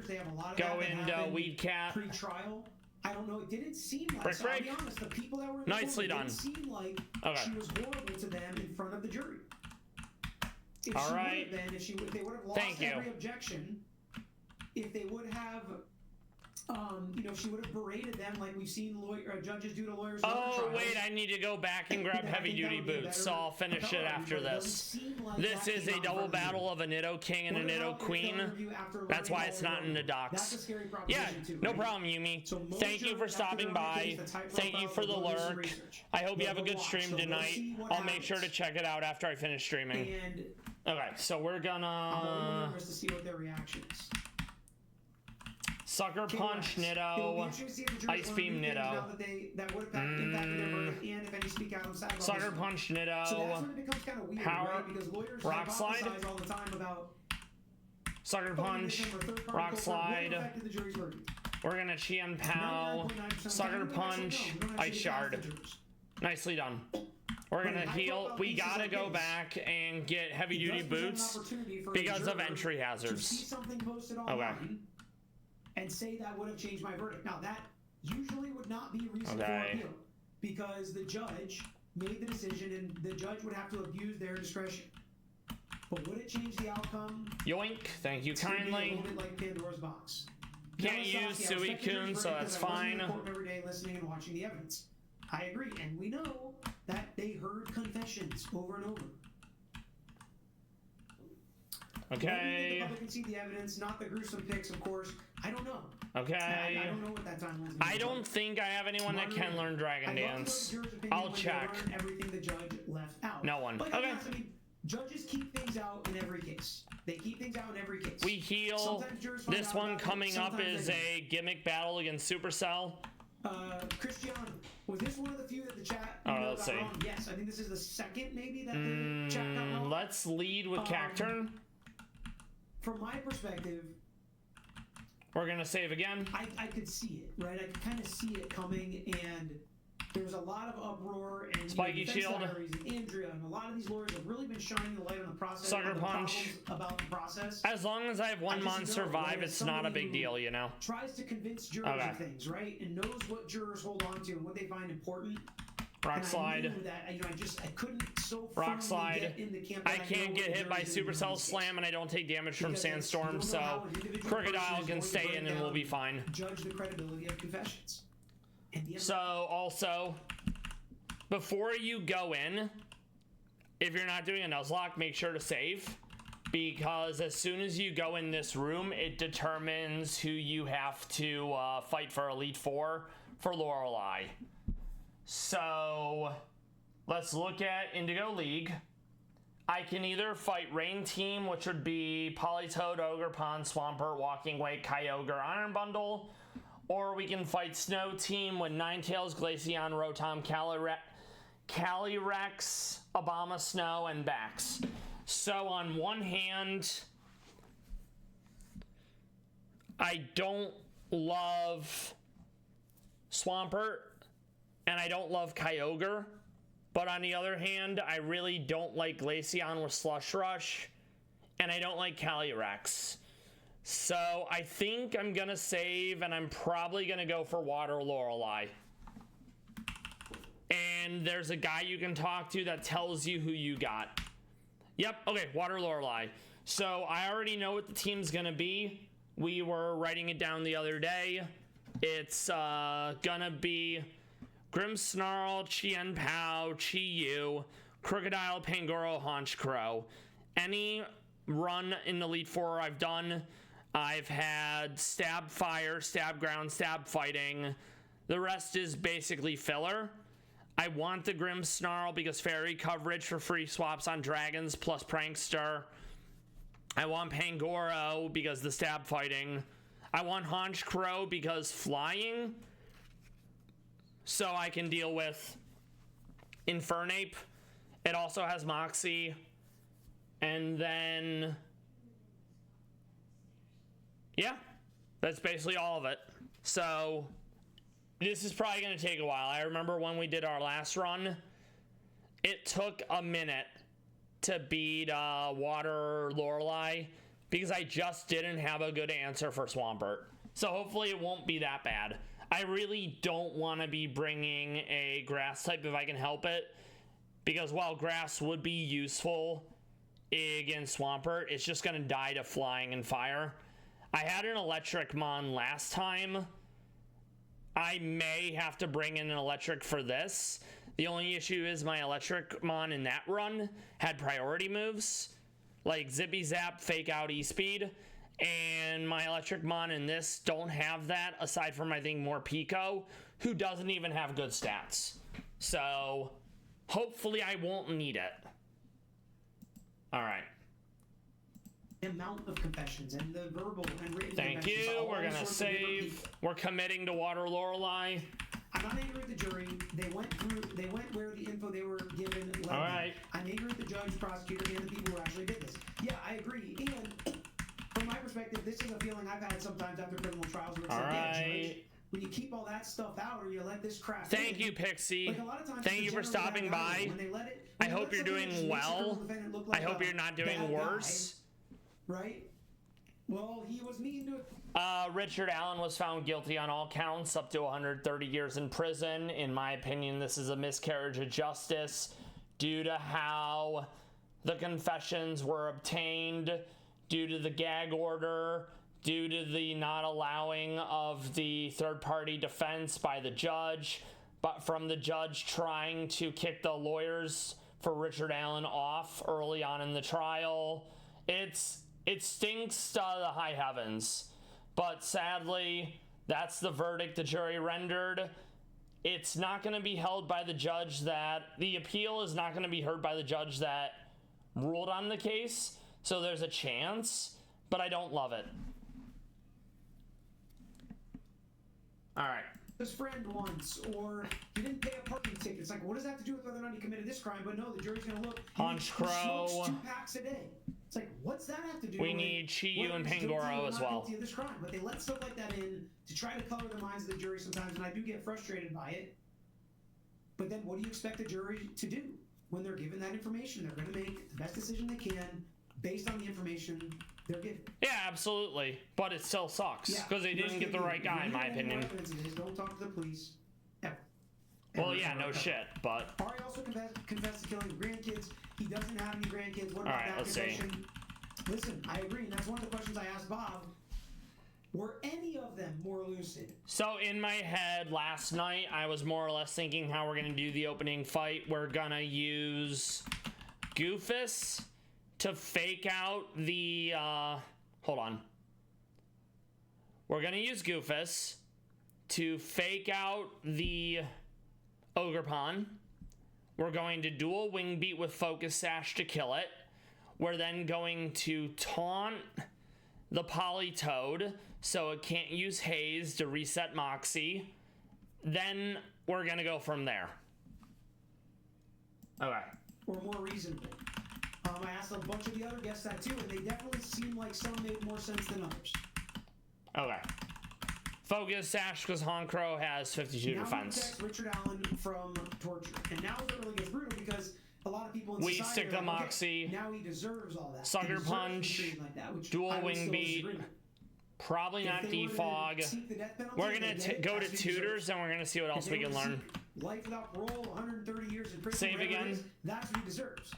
They have a lot of go into Weed Cat. Pre-trial. I don't know. It didn't seem like. Break, break. I'll be honest. The people that were in the nicely done. Didn't seem like she was horrible to them in front of the jury. All right. If they would have lost every objection, if they would have, she would have berated them like we've seen judges do to lawyers. Oh wait, I need to go back and grab heavy duty boots, so I'll finish it after this. This is a double battle of a Nidoking and a Nidoqueen. That's why it's not in the docs. Yeah, no problem, Yumi. Thank you for stopping by. Thank you for the lurk. I hope you have a good stream tonight. I'll make sure to check it out after I finish streaming. Okay, so we're gonna. I'm nervous to see what their reaction is. Sucker Punch Nido. Ice Beam Nido. Sucker Punch Nido. So that's when it becomes kind of weird, Power. Right? Because lawyers Rock Slide. all the time about Sucker Punch. Rock Slide. We're gonna Chien Pao. Sucker Punch. Ice Shard. Nicely done. We're gonna heal. We gotta go back and get heavy duty boots because of entry hazards. Okay. And say that would have changed my verdict. Now that usually would not be reason for appeal because the judge made the decision and the judge would have to abuse their discretion. But would it change the outcome? Yoink! Thank you kindly. A little bit like Pandora's box. Can't use Suicune, so that's fine. I was in court every day listening and watching the evidence. I agree, and we know that they heard confessions over and over. Okay. The public can see the evidence, not the gruesome pics, of course. I don't know. Okay. I don't know what that time was. I don't think I have anyone that can learn Dragon Dance. I'll check. Everything the judge left out. No one. But okay. I mean, judges keep things out in every case. They keep things out in every case. We heal. This one coming up is a gimmick battle against Supercell. Christian, was this one of the few that the chat? Oh, let's see. wrong. Yes, I think this is the second maybe that the chat got wrong. Let's lead with Cacturn. From my perspective, we're gonna save again. I could see it, right? I could kind of see it coming, and there was a lot of uproar and Spiky Shield. And Andrea and a lot of these lawyers have really been shining the light on the process. Sucker the Punch. About the process. As long as I have one mon survive, it's not a big deal, you know. Tries to convince jurors of things, right? And knows what jurors hold on to and what they find important. Rock Slide. I couldn't so Rock Slide. get in the camp. I can't get hit by Supercell Slam, and I don't take damage from Sandstorm, so Crocodile can stay in and we'll be fine. Judge the credibility of confessions. So, also, before you go in, if you're not doing a Nuzlocke, make sure to save. Because as soon as you go in this room, it determines who you have to fight for Elite Four for Lorelei. So, let's look at Indigo League. I can either fight Rain Team, which would be Polytoad, Ogre Pond, Swampert, Walking Wake, Kyogre, Iron Bundle. Or we can fight Snow Team with Ninetales, Glaceon, Rotom, Calyrex, Obama Snow, and Bax. So on one hand, I don't love Swampert, and I don't love Kyogre. But on the other hand, I really don't like Glaceon with Slush Rush, and I don't like Calyrex. So I think I'm gonna save, and I'm probably gonna go for Water Lorelei. And there's a guy you can talk to that tells you who you got. Yep, okay, Water Lorelei. So I already know what the team's gonna be. We were writing it down the other day. It's gonna be Grimmsnarl, Chien-Pao, Chi-Yu, Crocodile, Pangoro, Honchkrow. Any run in Elite Four I've done, I've had Stab Fire, Stab Ground, Stab Fighting. The rest is basically filler. I want the Grimmsnarl because fairy coverage for free swaps on dragons plus Prankster. I want Pangoro because the Stab Fighting. I want Honchkrow because flying. So I can deal with Infernape. It also has Moxie. And then, yeah, that's basically all of it. So this is probably going to take a while. I remember when we did our last run, it took a minute to beat Water Lorelei because I just didn't have a good answer for Swampert. So hopefully it won't be that bad. I really don't want to be bringing a grass type if I can help it, because while grass would be useful against Swampert, it's just going to die to flying and fire. I had an electric mon last time. I may have to bring in an electric for this. The only issue is my electric mon in that run had priority moves like Zippy Zap, Fake Out, E-Speed, and my electric mon in this don't have that, aside from I think more Pico, who doesn't even have good stats. So hopefully I won't need it. All right. The amount of confessions and the verbal and written Thank you. We're gonna save. We're committing to Water Lorelei. I'm not angry at the jury. They went where the info they were given led. All right. I'm angry at the judge, prosecutor, and the people who actually did this. Yeah, I agree. And from my perspective, this is a feeling I've had sometimes after criminal trials where it's judge, when you keep all that stuff out or you let this crap Thank you, Pixie. like a lot of times Thank you for stopping by. I hope you're doing well. I hope you're not doing worse. Right? Well, he was mean to... Richard Allen was found guilty on all counts, up to 130 years in prison. In my opinion, this is a miscarriage of justice due to how the confessions were obtained, due to the gag order, due to the not allowing of the third-party defense by the judge, but from the judge trying to kick the lawyers for Richard Allen off early on in the trial. It stinks to the high heavens. But sadly, that's the verdict the jury rendered. It's not going to be held by the judge that... The appeal is not going to be heard by the judge that ruled on the case. So there's a chance, but I don't love it. All right. his friend once, or he didn't pay a parking ticket. It's like, what does that have to do with whether or not he committed this crime? But no, the jury's going to look. Hunch He Crow. smokes 2 packs a day. It's like, what's that have to do We with need Chiyu whether and he's guilty Pangoro or as not well. guilty of this crime? But they let stuff like that in to try to color the minds of the jury sometimes, and I do get frustrated by it. But then what do you expect the jury to do when they're given that information? They're going to make the best decision they can based on the information they're given. Yeah, absolutely. But it still sucks because they didn't get the right guy, in my opinion. Don't talk to the police. Ever. Well, yeah, no shit, but... Ari also confessed to killing grandkids. He doesn't have any grandkids. What about Alright, that let's confession? see. Listen, I agree, and that's one of the questions I asked Bob. Were any of them more lucid? So in my head last night, I was more or less thinking how we're going to do the opening fight. We're going to use Goofus to fake out the... hold on. We're going to use Goofus to fake out the Ogerpon. We're going to dual wing beat with Focus Sash to kill it. We're then going to taunt the Polytoad so it can't use Haze to reset Moxie. Then we're going to go from there. Okay. Or more reasonable. I asked a bunch of the other guests that too, and they definitely seem like some made more sense than others. Okay. Focus Sash because Crow has 52 now defense. We text Richard Allen from torture, and now it really gets brutal because a lot of people in We society stick are the like, Moxie. Okay, now he deserves all that. Sucker He deserves to be Punch, treated like that, which dual I would wing still beat. disagree with. Probably If not they were to defog. seek the death penalty, We're they gonna get it, go to that's what he tutors deserves. and we're gonna see what else If we they can were to learn. seek life without parole, 130 years in prison, Save whatever it again. is, that's what he deserves.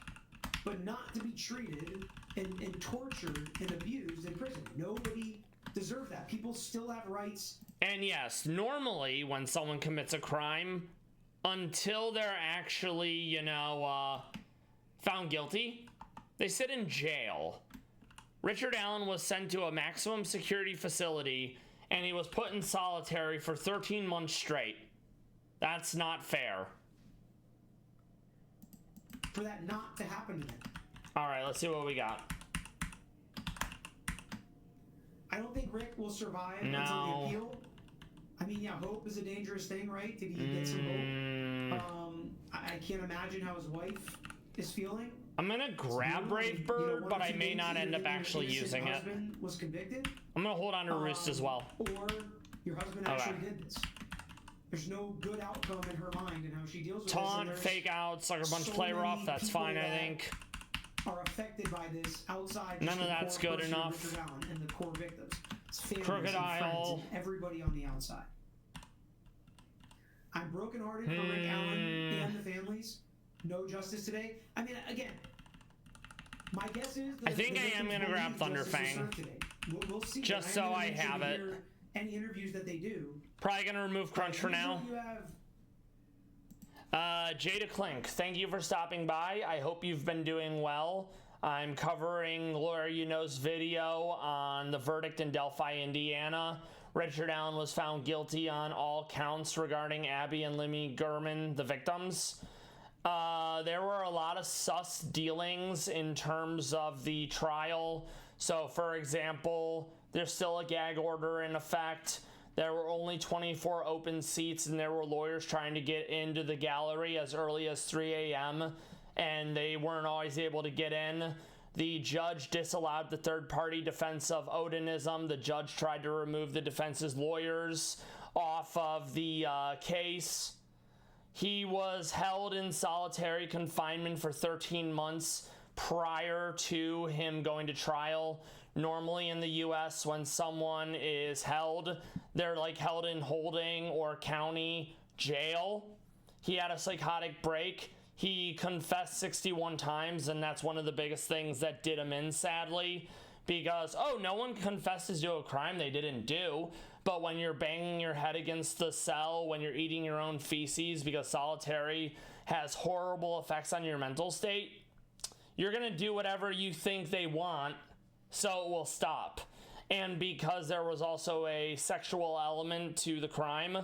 But not to be treated and tortured and abused in prison. Nobody deserves that. People still have rights. And yes, normally when someone commits a crime, until they're actually, you know, found guilty, they sit in jail. Richard Allen was sent to a maximum security facility and he was put in solitary for 13 months straight. That's not fair. For that not to happen to them. All right, let's see what we got. I don't think Rick will survive No. until the appeal. I mean, yeah, hope is a dangerous thing, right? Did he get some hope? I can't imagine how his wife is feeling. I'm gonna grab Brave Bird, but I may not end up actually using it. Husband was convicted. I'm gonna hold on to Roost as well. Or your husband actually did this. There's no good outcome in her mind and how she deals with Taunt, this. fake out, sucker punch, so play many rough. That's people fine, I that think. Are affected by this outside. None just of the that's core good person of enough. Richard Allen and the core victims. It's families Crocodile. and friends and everybody on the outside. I'm brokenhearted for Rick Allen and the families. No justice today. I mean, again, my guess is that I think I am gonna grab Thunderfang. We'll see. Just so I have it. Any interviews that they do. Probably gonna remove Crunch for now. You have Jada Clink, thank you for stopping by. I hope you've been doing well. I'm covering Lawyer You Know's video on the verdict in Delphi, Indiana. Richard Allen was found guilty on all counts regarding Abby and Lemmy Gurman, the victims. There were a lot of sus dealings in terms of the trial. So, for example, there's still a gag order in effect. There were only 24 open seats, and there were lawyers trying to get into the gallery as early as 3 a.m., and they weren't always able to get in. The judge disallowed the third-party defense of Odinism. The judge tried to remove the defense's lawyers off of the case. He was held in solitary confinement for 13 months prior to him going to trial. Normally in the U.S., when someone is held, they're like held in holding or county jail. He had a psychotic break. He confessed 61 times, and that's one of the biggest things that did him in, sadly, because, oh, no one confesses to a crime they didn't do. But when you're banging your head against the cell, when you're eating your own feces, because solitary has horrible effects on your mental state, you're going to do whatever you think they want, so it will stop. And because there was also a sexual element to the crime,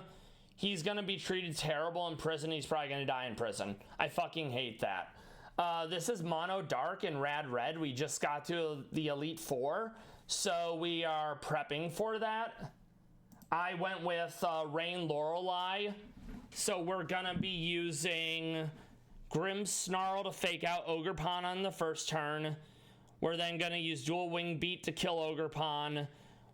he's going to be treated terrible in prison. He's probably going to die in prison. I fucking hate that. This is Mono Dark and Rad Red. We just got to the Elite Four, so we are prepping for that. I went with Rain Lorelei. So we're going to be using Grim Snarl to fake out Ogerpon on the first turn. We're then going to use Dual Wing Beat to kill Ogerpon.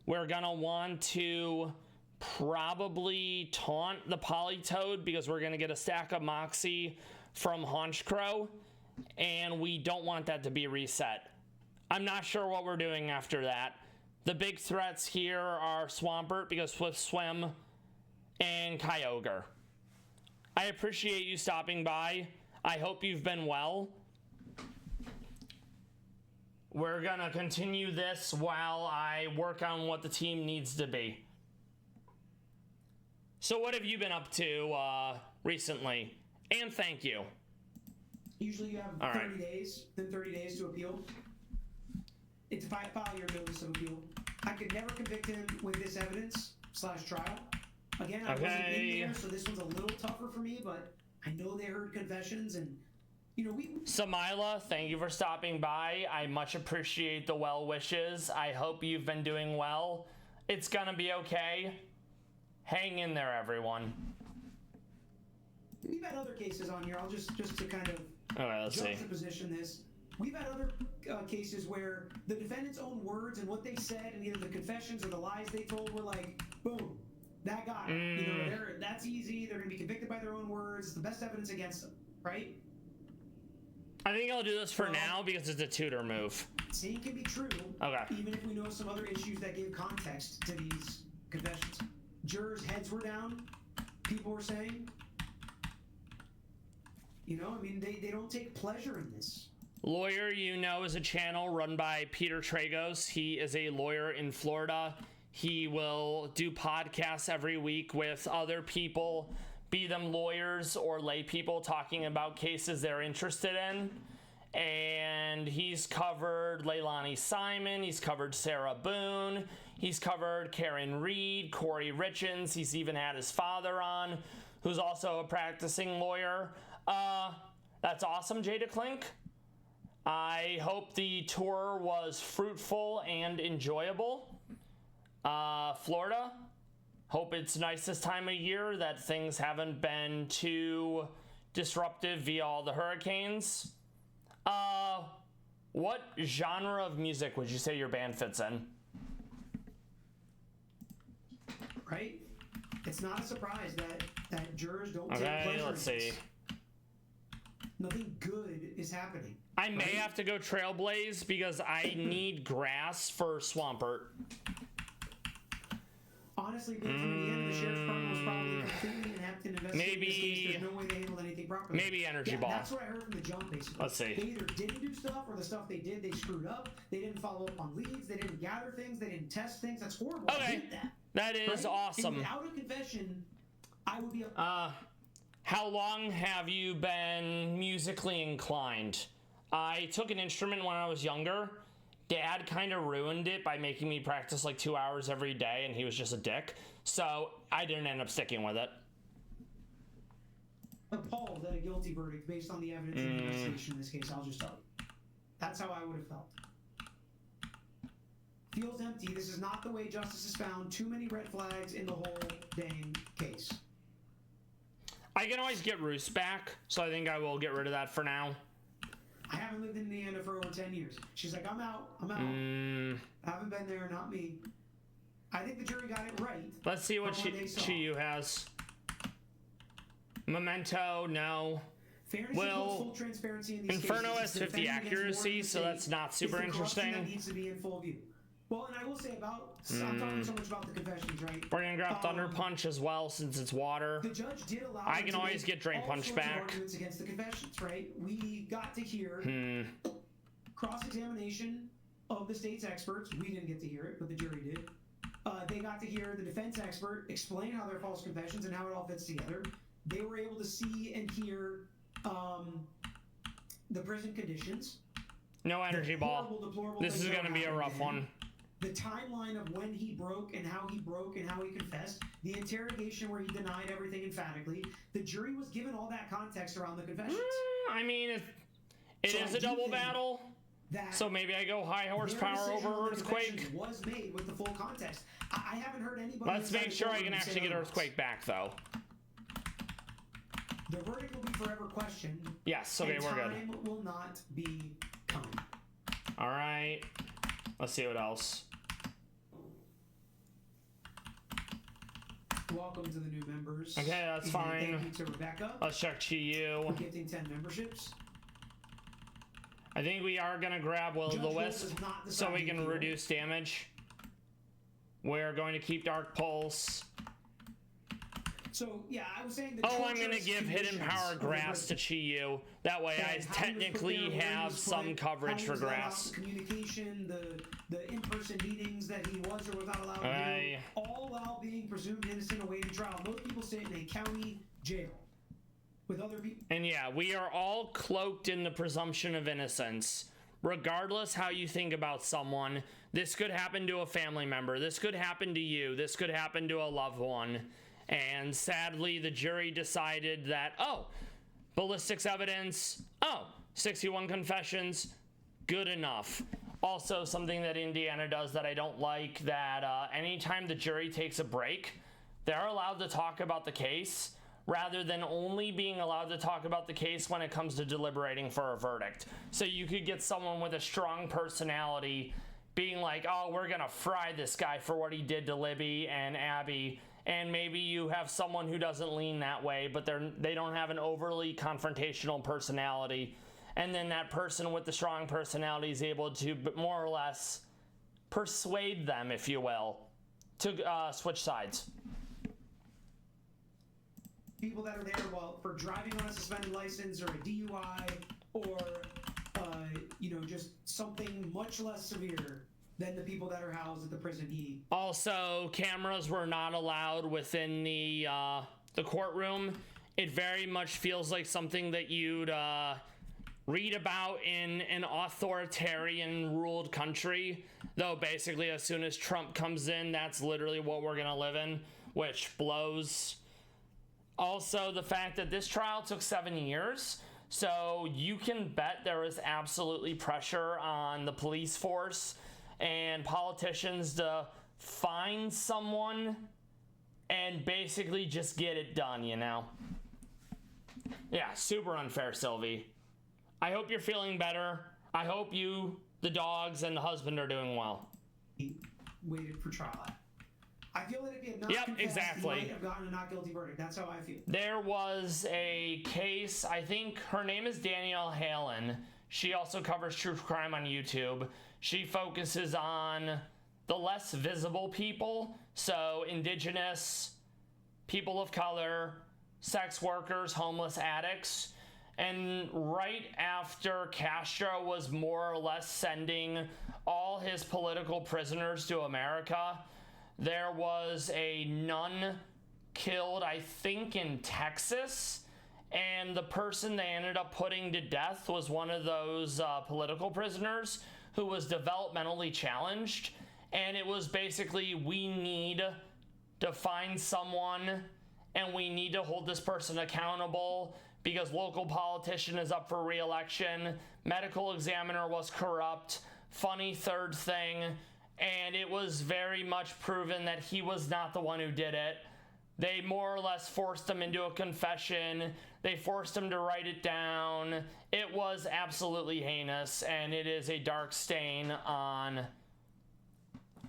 We're going to want to probably taunt the Politoed because we're going to get a stack of Moxie from Haunchcrow. And we don't want that to be reset. I'm not sure what we're doing after that. The big threats here are Swampert because Swift Swim and Kyogre. I appreciate you stopping by. I hope you've been well. We're gonna continue this while I work on what the team needs to be. So what have you been up to recently? And thank you. Usually you have 30 days, then 30 days to appeal. It's file your notice of appeal. I could never convict him with this evidence / trial. Again, I wasn't in there, so this one's a little tougher for me, but I know they heard confessions, and, you know, Samila, thank you for stopping by. I much appreciate the well wishes. I hope you've been doing well. It's gonna be okay. Hang in there, everyone. We've had other cases on here. I'll just to kind of juxtaposition this. We've had other cases where the defendant's own words and what they said, and either the confessions or the lies they told were like, boom, that got it. You know, that's easy. They're going to be convicted by their own words. It's the best evidence against them, right? I think I'll do this for now because it's a tutor move. Same can be true. Okay. Even if we know some other issues that give context to these confessions. Jurors' heads were down. People were saying. You know, I mean, they don't take pleasure in this. Lawyer You Know is a channel run by Peter Tragos. He is a lawyer in Florida. He will do podcasts every week with other people, be them lawyers or lay people, talking about cases they're interested in. And he's covered Leilani Simon. He's covered Sarah Boone. He's covered Karen Reed, Corey Richens. He's even had his father on, who's also a practicing lawyer. That's awesome, Jada Klink. I hope the tour was fruitful and enjoyable. Florida, hope it's nice this time of year, that things haven't been too disruptive via all the hurricanes. What genre of music would you say your band fits in? Right? It's not a surprise that jurors don't take Okay, pleasure. let's see. Nothing good is happening. I may have to go Trailblaze because I need grass for Swampert. Honestly, being from Indiana, the sheriff's department was probably completely inept in investigating this case. There's no way they handled anything properly. Maybe Energy Ball. That's what I heard from the jump, basically. Let's see. They either didn't do stuff, or the stuff they did, they screwed up. They didn't follow up on leads. They didn't gather things. They didn't test things. That's horrible. Okay. I hate that. That is awesome. And without a confession, I would be... How long have you been musically inclined? I took an instrument when I was younger. Dad kind of ruined it by making me practice like 2 hours every day, and he was just a dick. So I didn't end up sticking with it. Appalled at a guilty verdict based on the evidence in the investigation in this case, I'll just tell you. That's how I would have felt. Feels empty. This is not the way justice is found. Too many red flags in the whole dang case. I can always get Roost back, so I think I will get rid of that for now. I haven't lived in Indiana for over 10 years. She's like, I'm out. I haven't been there, not me. I think the jury got it right. Let's see what Chiyu has. Memento, no. Fairness equals full transparency in these Inferno cases. has 50 accuracy, so that's not super interesting. That needs to be in full view. Well, and I will say about, I'm talking so much about the confessions, right? We're gonna grab Thunder Punch as well since it's water. The judge did allow I can always get Drain Punch back. Arguments against the confessions, right? We got to hear cross-examination of the state's experts. We didn't get to hear it, but the jury did. They got to hear the defense expert explain how they're false confessions and how it all fits together. They were able to see and hear the prison conditions. No energy ball. This is going to be a rough one. The timeline of when he broke and how he confessed. The interrogation where he denied everything emphatically. The jury was given all that context around the confessions. I mean, it is a double battle. that. So maybe I go high horsepower over earthquake. Was made with the full context. I haven't heard anybody. Let's make sure I can actually get earthquake back, though. The verdict will be forever questioned. Yes. Okay, we're good. Time will not be coming. All right. Let's see what else. Welcome to the new members. Okay, that's fine. Thank you to Rebecca. Let's check Chi-Yu. For gifting 10 memberships. I think we are going to grab Will-o'-the-Wisp so we can reduce damage. We're going to keep Dark Pulse. So, yeah, I was saying... I'm going to give Hidden Power Grass to Chi-Yu. That way I technically have some coverage for Grass. Communication, the in-person meetings that he was or was not allowed to do, all while being presumed innocent awaiting trial. Most people sit in a county jail with other people. And yeah, we are all cloaked in the presumption of innocence. Regardless how you think about someone, this could happen to a family member. This could happen to you. This could happen to a loved one. And sadly, the jury decided that, ballistics evidence, 61 confessions, good enough. Also, something that Indiana does that I don't like, that anytime the jury takes a break, they're allowed to talk about the case rather than only being allowed to talk about the case when it comes to deliberating for a verdict. So you could get someone with a strong personality being like, we're gonna fry this guy for what he did to Libby and Abby. And maybe you have someone who doesn't lean that way, but they don't have an overly confrontational personality. And then that person with the strong personality is able to more or less persuade them, if you will, to switch sides. People that are there for driving on a suspended license or a DUI or, just something much less severe than the people that are housed at the prison E. Also, cameras were not allowed within the courtroom. It very much feels like something that you'd read about in an authoritarian ruled country, though basically as soon as Trump comes in, that's literally what we're gonna live in, which blows. Also, the fact that this trial took 7 years, so you can bet there was absolutely pressure on the police force and politicians to find someone and basically just get it done, you know? Yeah, super unfair, Sylvie. I hope you're feeling better. I hope you, the dogs, and the husband are doing well. He waited for trial. I feel that if he had not confessed, exactly. he might have gotten a not guilty verdict. That's how I feel. There was a case, I think her name is Danielle Halen. She also covers true crime on YouTube. She focuses on the less visible people, so indigenous, people of color, sex workers, homeless addicts. And right after Castro was more or less sending all his political prisoners to America, there was a nun killed, I think, in Texas. And the person they ended up putting to death was one of those political prisoners who was developmentally challenged. And it was basically, we need to find someone and we need to hold this person accountable because local politician is up for re-election, medical examiner was corrupt, funny third thing, and it was very much proven that he was not the one who did it. They more or less forced him into a confession. They forced him to write it down. It was absolutely heinous, and it is a dark stain on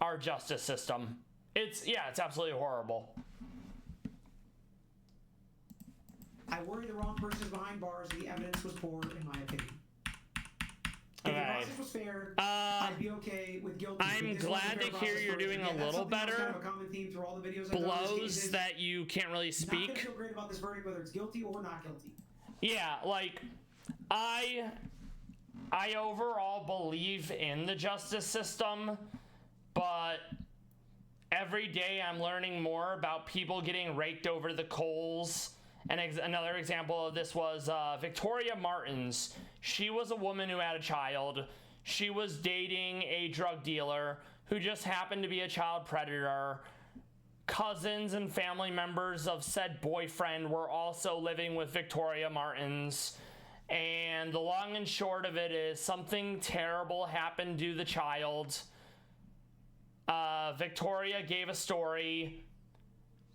our justice system. It's absolutely horrible. I worry the wrong person is behind bars and the evidence was poor, in my opinion. If Okay. the process was fair, I'd be okay with guilty. I'm glad to hear you're doing a little better. Kind of a common theme through all the videos I've done in this Blows case that you can't really not speak. gonna feel great about this verdict, whether it's guilty or not guilty. Yeah, like, I overall believe in the justice system, but every day I'm learning more about people getting raked over the coals. And another example of this was Victoria Martins. She was a woman who had a child. She was dating a drug dealer who just happened to be a child predator. Cousins and family members of said boyfriend were also living with Victoria Martins. And the long and short of it is something terrible happened to the child. Victoria gave a story,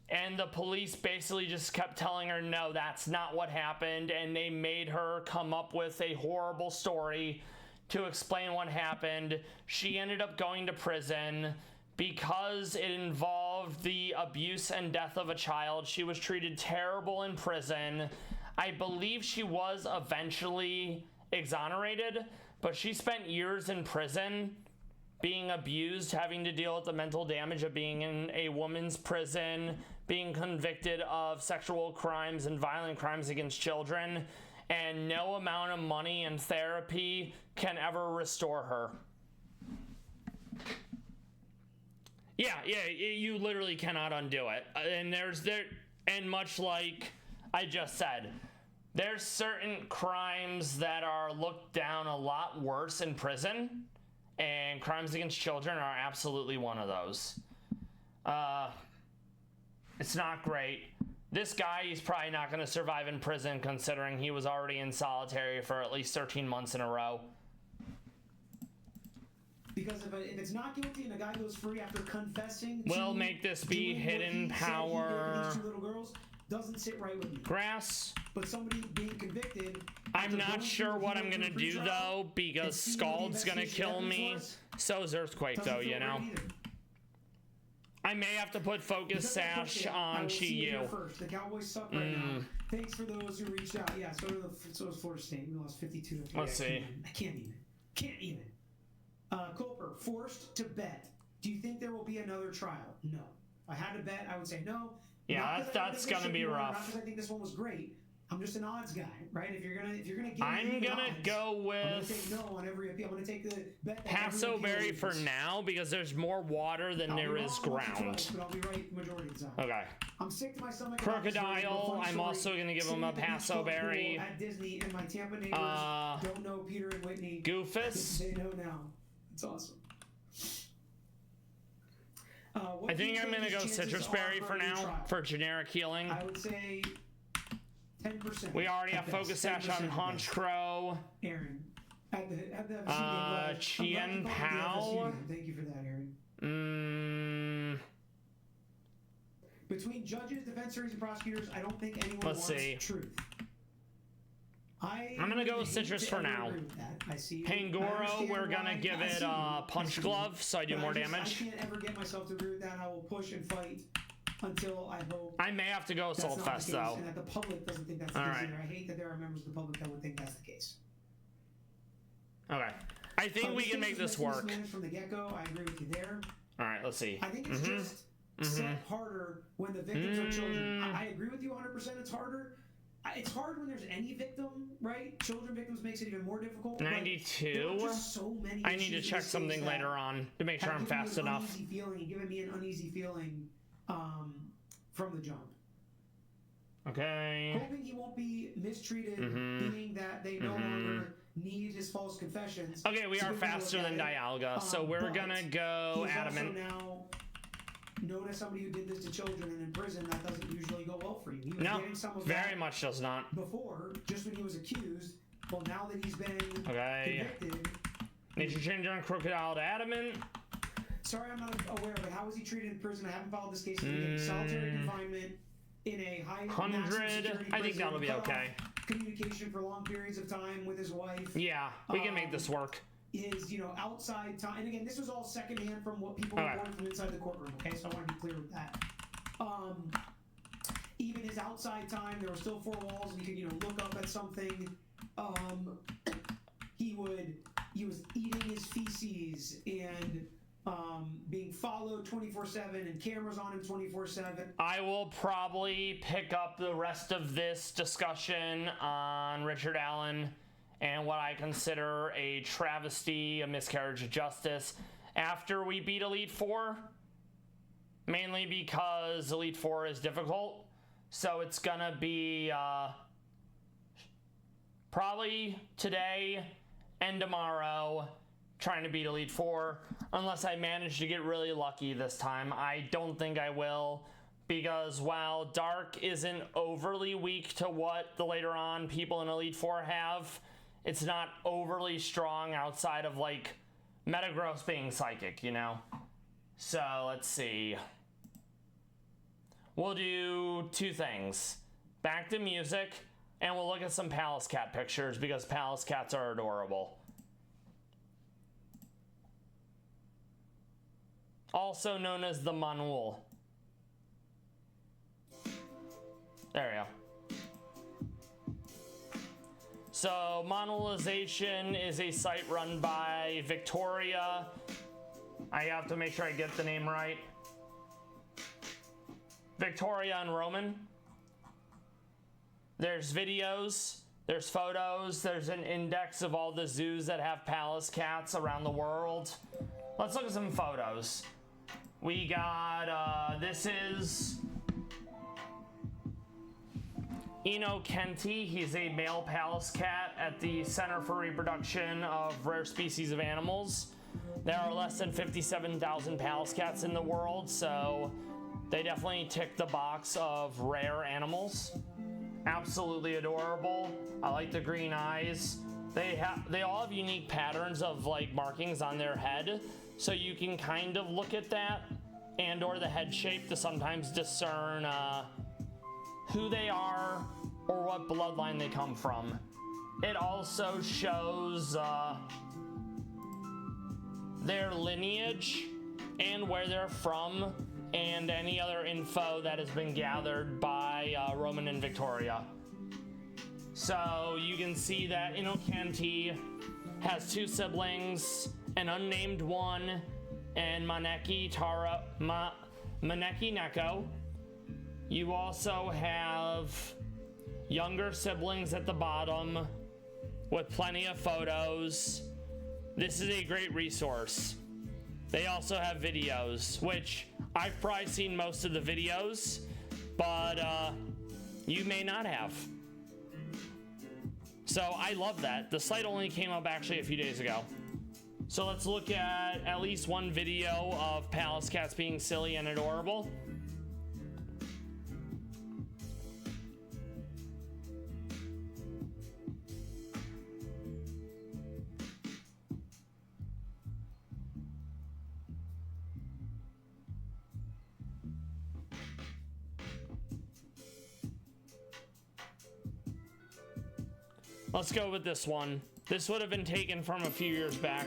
and the police basically just kept telling her, no, that's not what happened, and they made her come up with a horrible story to explain what happened. She ended up going to prison because it involved the abuse and death of a child. She was treated terrible in prison. I believe she was eventually exonerated, but she spent years in prison being abused, having to deal with the mental damage of being in a woman's prison, being convicted of sexual crimes and violent crimes against children, and no amount of money and therapy can ever restore her. Yeah, you literally cannot undo it. And much like I just said, there's certain crimes that are looked down a lot worse in prison, and crimes against children are absolutely one of those. It's not great. This guy, he's probably not going to survive in prison, considering he was already in solitary for at least 13 months in a row. Because if it's not guilty and a guy goes free after confessing, we'll make this be hidden power. These two little girls doesn't sit right with me. Grass. But somebody being convicted. I'm not sure what I'm gonna do though, because Scald's gonna kill me. So is Earthquake though, you know. I may have to put Focus Sash on Chi-Yu. The Cowboys suck right now. Thanks for those who reached out. Yeah, so is Florida State. We lost 52. Let's see. I can't even. Culper, forced to bet. Do you think there will be another trial? No. If I had to bet, I would say no. Yeah, that's gonna be rough. Not because I think this one was great. I'm just an odds guy, right? If you're gonna give me I'm gonna odds, go with I'm gonna take no on every appeal. I'm gonna take the bet. Paso Berry for now because there's more water than there is ground. But I'll be right majority of the time. Okay. I'm sick to my stomach. Crocodile. I'm also gonna give him a Paso Berry. At Disney, and my Tampa neighbors don't know Peter and Whitney. Goofus. They know now. It's awesome. I think I'm gonna go Citrus Berry for now for generic healing. I would say 10%. We already have Focus Sash on Hunch Crow. Aaron. At the Chien Pao. Thank you for that, Aaron. Between judges, defense attorneys, and prosecutors, I don't think anyone wants truth. I'm gonna go with Citrus for now. Pangoro, we're gonna give it Punch Glove, so I do more damage. I can't ever get myself to agree with that. I will push and fight until I hope. I may have to go Assault Fest though. And that the public doesn't think that's the case either. I hate that there are members of the public that would think that's the case. Okay, I think we can make this work. From the get-go, I agree with you there. All right, let's see. I think it's just set harder when the victims are children. I agree with you 100%. It's harder. It's hard when there's any victim, right? Children victims makes it even more difficult. 92. Just so many I need to check something later on to make sure I'm fast enough. Giving me an uneasy feeling from the jump. Okay. Hoping he won't be mistreated, being that they no longer need his false confessions. Okay, we are faster than Dialga, so we're gonna go Adamant. He's also now known as somebody who did this to children, and in prison that doesn't usually go well for you. He was getting some of very that much does not. Before, just when he was accused. Well, now that he's been convicted. Nature Changer on Crocodile to Adamant. Sorry, I'm not aware, but how was he treated in prison? I haven't followed this case. Solitary confinement in a high 100. I think that'll be okay. Communication for long periods of time with his wife. Yeah, we can make this work. His, outside time, and again, this was all secondhand from what people reported from inside the courtroom. Okay, so I want to be clear with that. Even his outside time, there were still four walls, and you could, look up at something. He was eating his feces and being followed 24/7 and cameras on him 24/7. I will probably pick up the rest of this discussion on Richard Allen and what I consider a travesty, a miscarriage of justice, after we beat Elite Four. Mainly because Elite Four is difficult. So it's gonna be probably today and tomorrow trying to beat Elite Four. Unless I manage to get really lucky this time. I don't think I will. because while Dark isn't overly weak to what the later on people in Elite Four have, it's not overly strong outside of like Metagross being psychic, you know? So let's see. We'll do two things. Back to music, and we'll look at some Pallas Cat pictures because Pallas Cats are adorable. Also known as the Meownwell. There we go. So, Meownwellization is a site run by Victoria. I have to make sure I get the name right. Victoria and Roman. There's videos, there's photos, there's an index of all the zoos that have Pallas Cats around the world. Let's look at some photos. We got, this is Eno Kenti. He's a male Pallas Cat at the Center for Reproduction of Rare Species of Animals. There are less than 57,000 Pallas Cats in the world, so they definitely tick the box of rare animals. Absolutely adorable. I like the green eyes. They all have unique patterns of like markings on their head, so you can kind of look at that and or the head shape to sometimes discern who they are or what bloodline they come from. It also shows their lineage and where they're from and any other info that has been gathered by Roman and Victoria. So you can see that Inokenti has two siblings, an unnamed one, and Maneki Neko. You also have younger siblings at the bottom with plenty of photos. This is a great resource. They also have videos, which I've probably seen most of the videos, but you may not have. So I love that. The site only came up actually a few days ago. So let's look at least one video of Pallas Cats being silly and adorable. Let's go with this one. This would have been taken from a few years back.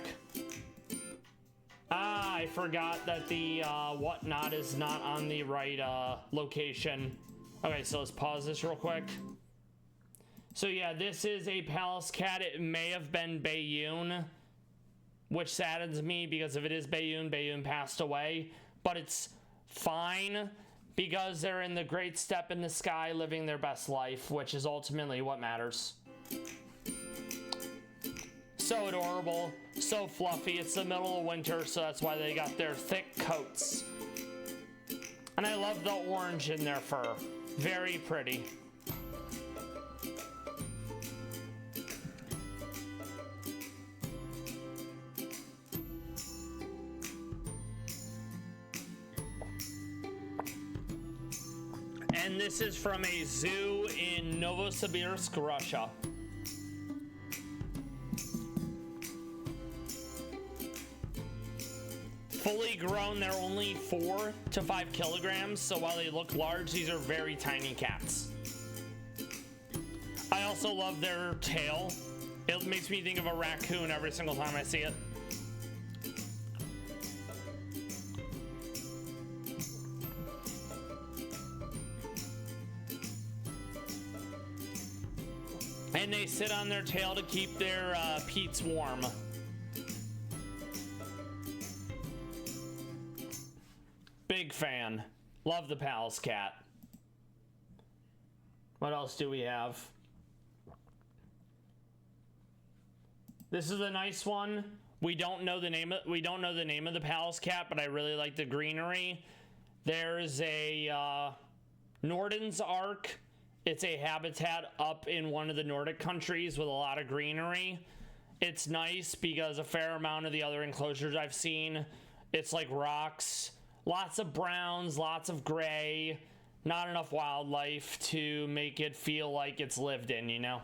Ah, I forgot that the whatnot is not on the right location. Okay, so let's pause this real quick. So yeah, this is a Pallas Cat. It may have been Bayoon, which saddens me because if it is Bayoon, Bayoon passed away. But it's fine because they're in the great step in the sky living their best life, which is ultimately what matters. So adorable, so fluffy. It's the middle of winter, so that's why they got their thick coats. And I love the orange in their fur. Very pretty. And this is from a zoo in Novosibirsk, Russia. Fully grown, they're only 4 to 5 kilograms, so while they look large, these are very tiny cats. I also love their tail. It makes me think of a raccoon every single time I see it. And they sit on their tail to keep their peats warm. Big fan. Love the Pallas Cat. What else do we have? This is a nice one. We don't know the name of the Pallas Cat, but I really like the greenery. There's a Norden's Ark. It's a habitat up in one of the Nordic countries with a lot of greenery. It's nice because a fair amount of the other enclosures I've seen, it's like rocks. Lots of browns, lots of gray, not enough wildlife to make it feel like it's lived in, you know?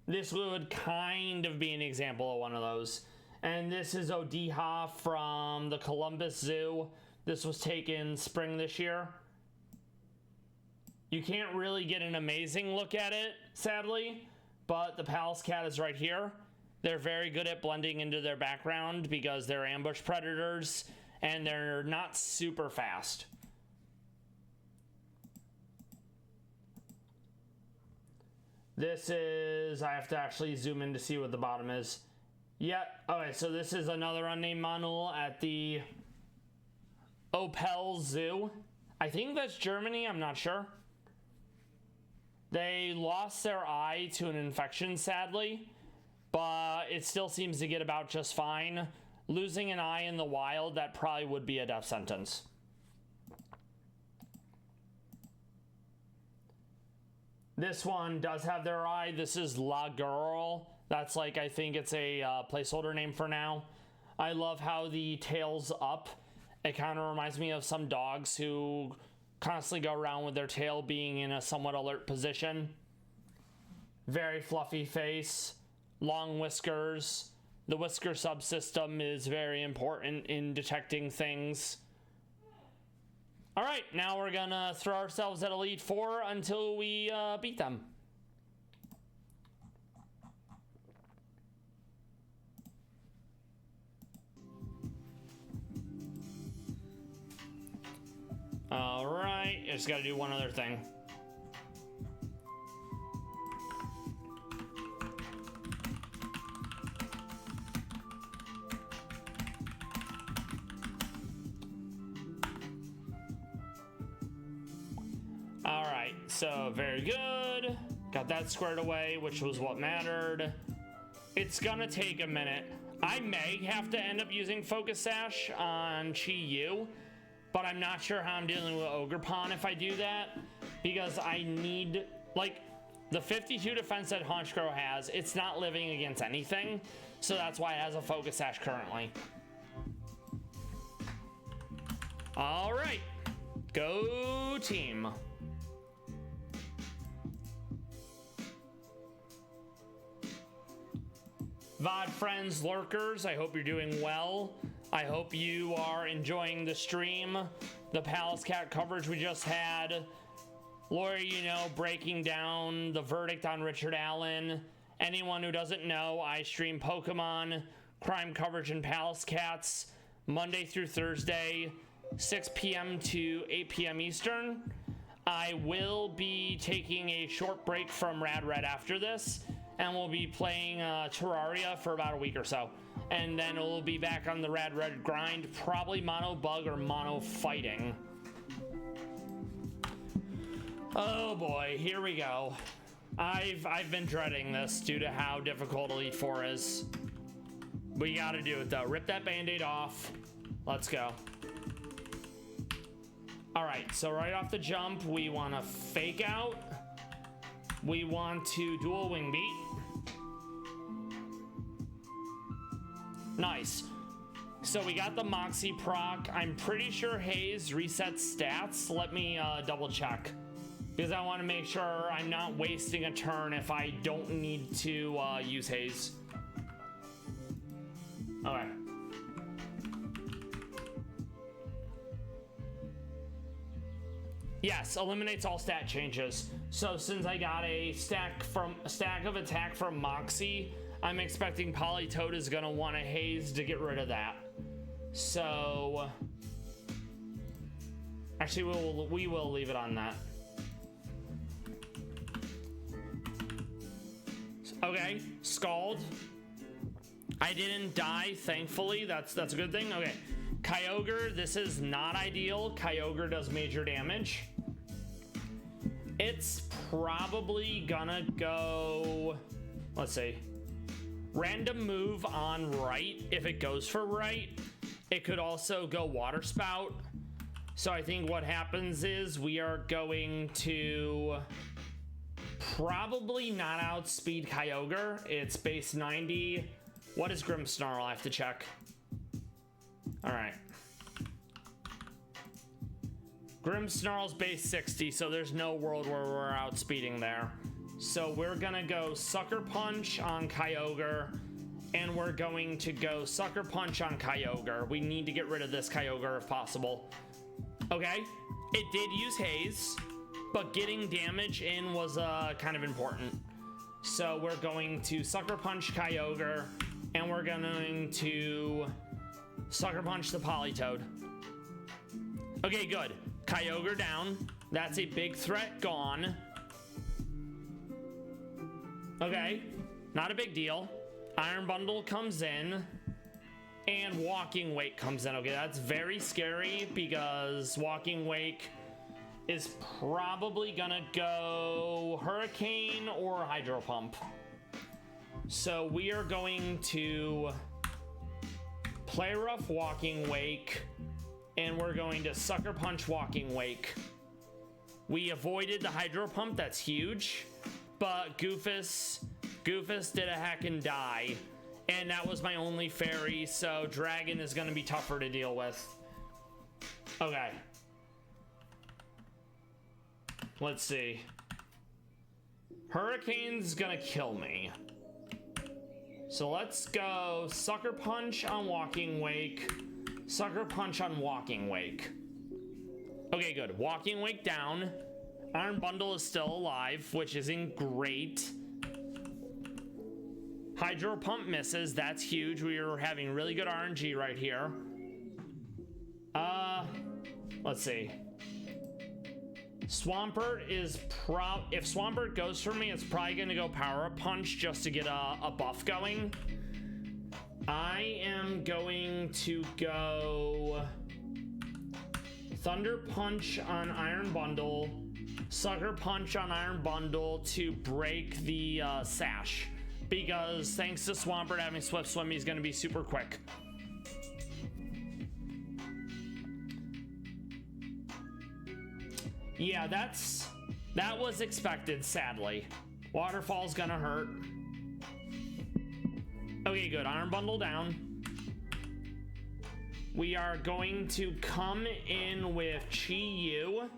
This would kind of be an example of one of those. And this is Odiha from the Columbus Zoo. This was taken spring this year. You can't really get an amazing look at it, sadly, but the Pallas Cat is right here. They're very good at blending into their background because they're ambush predators and they're not super fast. This is, I have to actually zoom in to see what the bottom is. Yeah, okay, so this is another unnamed monol at the Opel Zoo. I think that's Germany, I'm not sure. They lost their eye to an infection, sadly, but it still seems to get about just fine. Losing an eye in the wild, that probably would be a death sentence. This one does have their eye. This is La Girl. That's like, I think it's a placeholder name for now. I love how the tail's up. It kind of reminds me of some dogs who constantly go around with their tail being in a somewhat alert position. Very fluffy face, long whiskers. The whisker subsystem is very important in detecting things. All right, now we're gonna throw ourselves at Elite Four until we beat them. All right, I just gotta do one other thing. All right, so very good. Got that squared away, which was what mattered. It's gonna take a minute. I may have to end up using Focus Sash on Chi Yu, but I'm not sure how I'm dealing with Ogerpon if I do that, because I need, like, the 52 defense that Honchkrow has, it's not living against anything, so that's why it has a Focus Sash currently. All right, go team. VOD friends, lurkers, I hope you're doing well. I hope you are enjoying the stream, the Pallas Cat coverage we just had. Lawyer, you know, breaking down the verdict on Richard Allen. Anyone who doesn't know, I stream Pokemon crime coverage in Pallas Cats Monday through Thursday, 6 p.m. to 8 p.m. Eastern. I will be taking a short break from Rad Red after this, and we'll be playing Terraria for about a week or so. And then we'll be back on the Rad Red grind, probably mono bug or mono fighting. Oh boy, here we go. I've been dreading this due to how difficult Elite Four is. We gotta do it though. Rip that band-aid off. Let's go. All right, so right off the jump, we wanna fake out. We want to dual wing beat. Nice. So we got the Moxie proc. I'm pretty sure Haze resets stats. Let me double check, because I want to make sure I'm not wasting a turn if I don't need to use Haze. Okay. Yes, eliminates all stat changes. So since I got a stack of attack from Moxie, I'm expecting Politoed is gonna want a Haze to get rid of that. So actually we will leave it on that. Okay, Scald. I didn't die, thankfully. That's a good thing. Okay, Kyogre, this is not ideal. Kyogre does major damage. It's probably gonna go, let's see, random move on right if it goes for right. It could also go Water Spout. So I think what happens is we are going to probably not outspeed Kyogre. It's base 90. What is Grimmsnarl? I have to check. All right. Grimmsnarl's base 60, so there's no world where we're outspeeding there. So we're gonna go Sucker Punch on Kyogre, and we're going to go Sucker Punch on Kyogre. We need to get rid of this Kyogre if possible. Okay, it did use Haze, but getting damage in was kind of important. So we're going to Sucker Punch Kyogre, and we're going to Sucker Punch the Politoed. Okay, good. Kyogre down. That's a big threat gone. Okay, not a big deal. Iron Bundle comes in, and Walking Wake comes in. Okay, that's very scary because Walking Wake is probably gonna go Hurricane or Hydro Pump. So we are going to play rough Walking Wake, and we're going to Sucker Punch Walking Wake. We avoided the Hydro Pump, that's huge, but Goofus did a heckin' die, and that was my only fairy, so Dragon is gonna be tougher to deal with. Okay. Let's see. Hurricane's gonna kill me. So let's go Sucker Punch on Walking Wake. Sucker Punch on Walking Wake. Okay, good. Walking Wake down. Iron Bundle is still alive, which isn't great. Hydro Pump misses. That's huge. We are having really good RNG right here. Let's see. Swampert is if Swampert goes for me, it's probably gonna go Power Up Punch just to get a buff going. I am going to go Thunder Punch on Iron Bundle, Sucker Punch on Iron Bundle to break the Sash, because thanks to Swampert having Swift Swim, he's gonna be super quick. Yeah, that was expected, sadly. Waterfall's gonna hurt. Okay, good. Iron Bundle down. We are going to come in with Chi-Yu,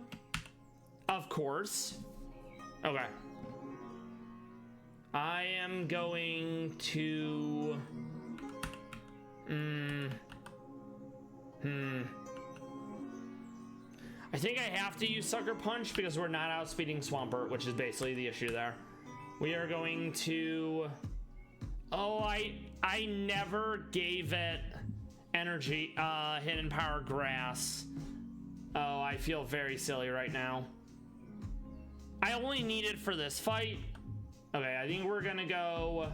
of course. Okay. I am going to... I think I have to use Sucker Punch because we're not outspeeding Swampert, which is basically the issue there. We are going to... Oh, I never gave it energy, Hidden Power Grass. Oh, I feel very silly right now. I only need it for this fight. Okay, I think we're gonna go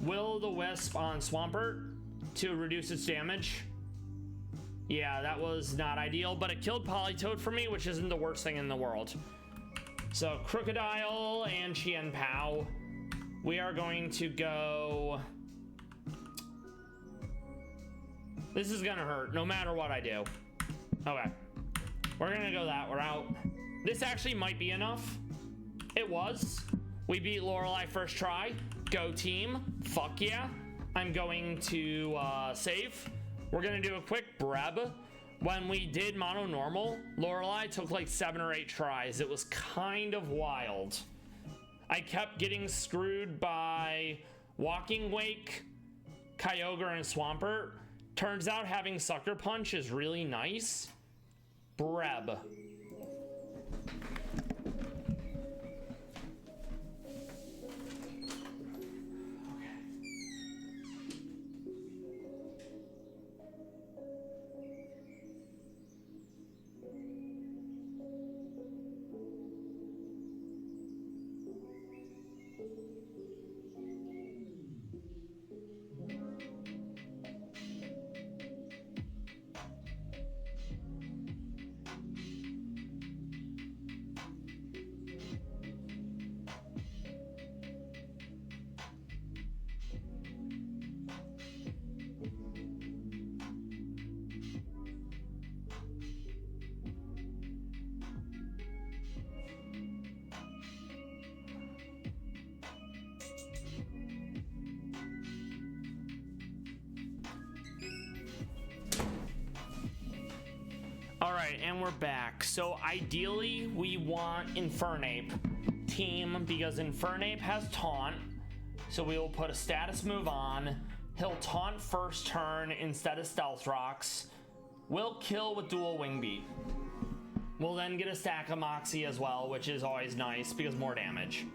Will-O-the-Wisp on Swampert to reduce its damage. Yeah, that was not ideal, but it killed Politoed for me, which isn't the worst thing in the world. So, Crocodile and Chien Pao. We are going to go... This is gonna hurt, no matter what I do. Okay. We're gonna go that. We're out. This actually might be enough. It was. We beat Lorelei first try. Go team. Fuck yeah. I'm going to save. We're gonna do a quick Breb. When we did mono normal, Lorelei took like 7 or 8 tries. It was kind of wild. I kept getting screwed by Walking Wake, Kyogre, and Swampert. Turns out having Sucker Punch is really nice. Breb. Alright, and we're back. So ideally, we want Infernape team because Infernape has taunt. So we will put a status move on. He'll taunt first turn instead of Stealth Rocks. We'll kill with dual Wing Beat. We'll then get a stack of Moxie as well, which is always nice because more damage.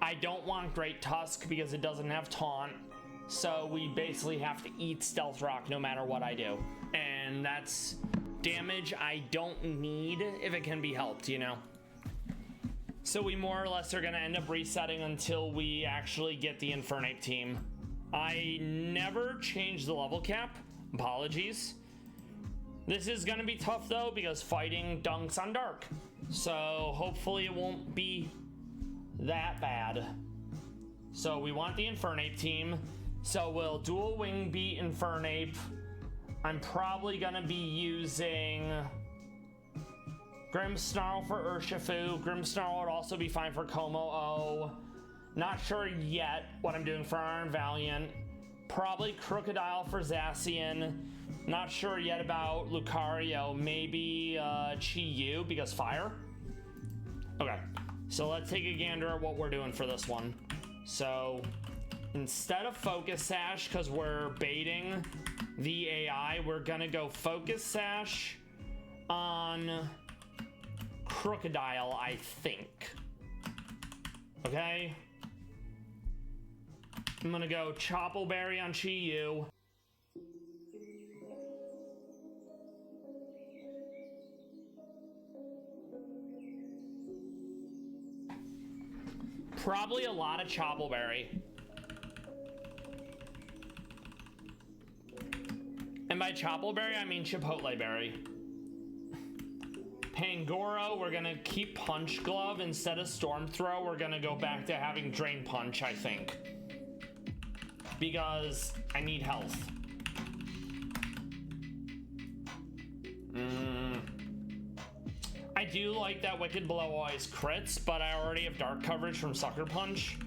I don't want Great Tusk because it doesn't have taunt. So we basically have to eat Stealth Rock no matter what I do. And that's damage I don't need if it can be helped, you know? So we more or less are gonna end up resetting until we actually get the Infernape team. I never changed the level cap. Apologies. This is gonna be tough though because fighting dunks on Dark. So hopefully it won't be that bad. So we want the Infernape team. So we'll dual Wing Beat Infernape. I'm probably gonna be using Grimmsnarl for Urshifu. Grimmsnarl would also be fine for Como-O. Not sure yet what I'm doing for Iron Valiant. Probably Crocodile for Zacian. Not sure yet about Lucario. Maybe Chi-Yu because fire. Okay, so let's take a gander at what we're doing for this one. So instead of Focus Sash, because we're baiting the AI, we're gonna go Focus Sash on Crocodile, I think. Okay. I'm gonna go Chople Berry on Chi-Yu. Probably a lot of Chople Berry. And by Chople Berry, I mean Chipotle Berry. Pangoro, we're gonna keep Punch Glove instead of Storm Throw. We're gonna go back to having Drain Punch, I think. Because I need health. I do like that Wicked Blow always crits, but I already have Dark coverage from Sucker Punch.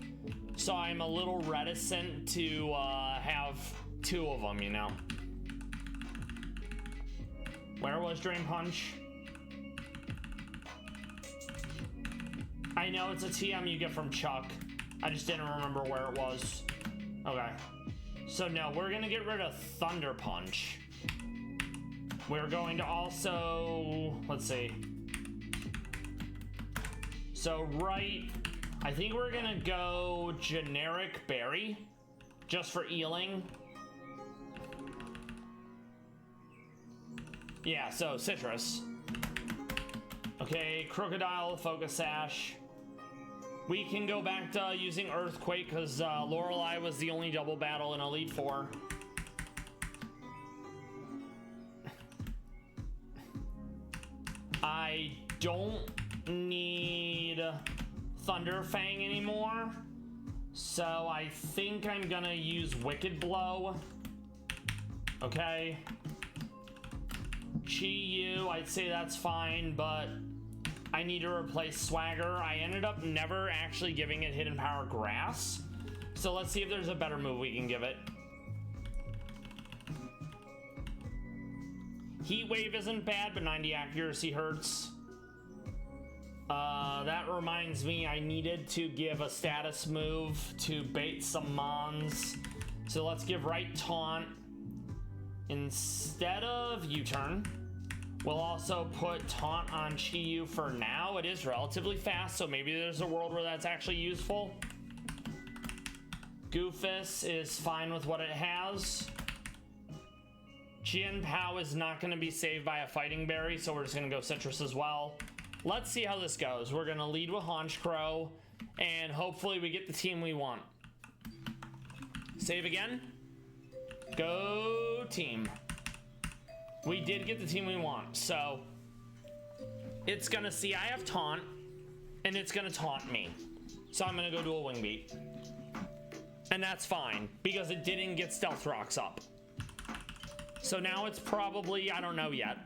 So I'm a little reticent to have two of them, you know. Where was Drain Punch? I know it's a TM you get from Chuck. I just didn't remember where it was. Okay. So no, we're gonna get rid of Thunder Punch. We're going to also, let's see. So I think we're gonna go generic Berry, just for healing. Yeah, so Citrus. Okay, Crocodile, Focus Sash. We can go back to using Earthquake because Lorelei was the only double battle in Elite Four. I don't need Thunder Fang anymore, so I think I'm gonna use Wicked Blow. Okay. Chi-Yu, I'd say that's fine, but I need to replace Swagger. I ended up never actually giving it Hidden Power Grass, so let's see if there's a better move we can give it. Heat Wave isn't bad, but 90 accuracy hurts. That reminds me, I needed to give a status move to bait some Mons. So let's give Right Taunt instead of U-Turn. We'll also put Taunt on Chi-Yu for now. It is relatively fast, so maybe there's a world where that's actually useful. Goofus is fine with what it has. Jian Pao is not going to be saved by a Fighting Berry, so we're just going to go Citrus as well. Let's see how this goes. We're going to lead with Honchkrow, and hopefully we get the team we want. Save again. Go team. We did get the team we want, so it's going to see I have Taunt, and it's going to taunt me. So I'm going to go do a Wing Beat. And that's fine, because it didn't get Stealth Rocks up. So now it's probably, I don't know yet.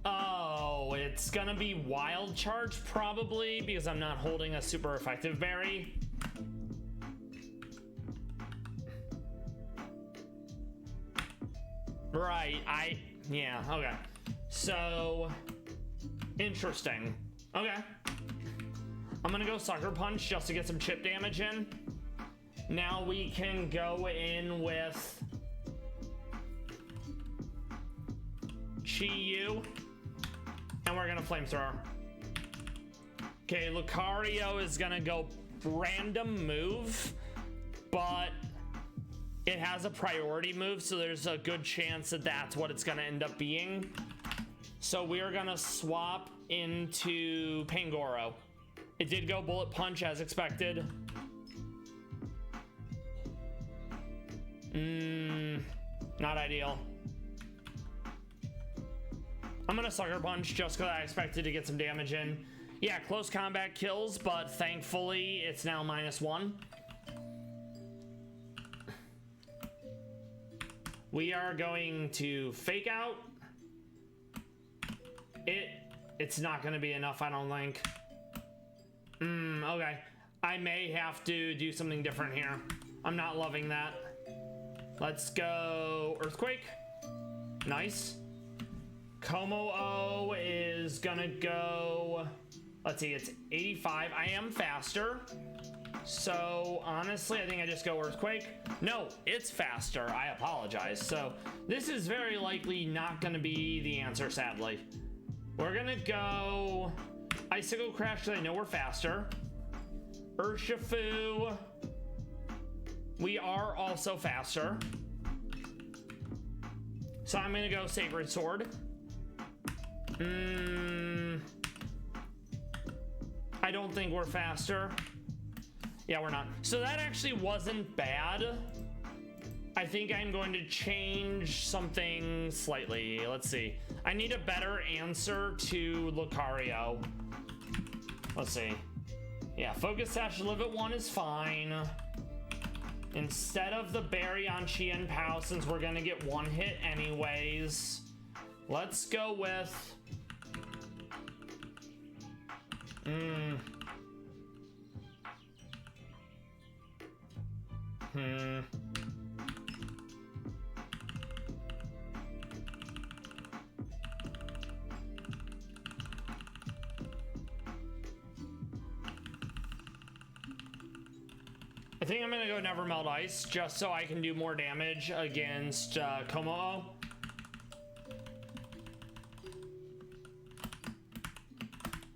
Oh, it's gonna be Wild Charge probably, because I'm not holding a super effective berry. Right, yeah, okay. So, interesting. Okay. I'm gonna go Sucker Punch just to get some chip damage in. Now we can go in with Chi-Yu, and we're gonna Flamethrower. Okay, Lucario is gonna go random move, but it has a priority move, so there's a good chance that that's what it's gonna end up being. So we're gonna swap into Pangoro. It did go Bullet Punch as expected. Not ideal. I'm gonna Sucker Punch just because I expected to get some damage in. Yeah, close combat kills, but thankfully it's now -1. We are going to Fake Out. It's not gonna be enough, I don't think. Okay. I may have to do something different here. I'm not loving that. Let's go Earthquake. Nice. Como-O is gonna go, let's see, it's 85. I am faster. So honestly, I think I just go Earthquake. No, it's faster. I apologize. So this is very likely not gonna be the answer, sadly. We're gonna go Icicle Crash because I know we're faster. Urshifu. We are also faster. So I'm gonna go Sacred Sword. I don't think we're faster. Yeah, we're not. So that actually wasn't bad. I think I'm going to change something slightly. Let's see. I need a better answer to Lucario. Let's see. Yeah, Focus Sash Live at 1 is fine. Instead of the Berry on Chien Pao, since we're gonna get one hit anyways, let's go with... I think I'm gonna go Never Melt Ice just so I can do more damage against Como-O.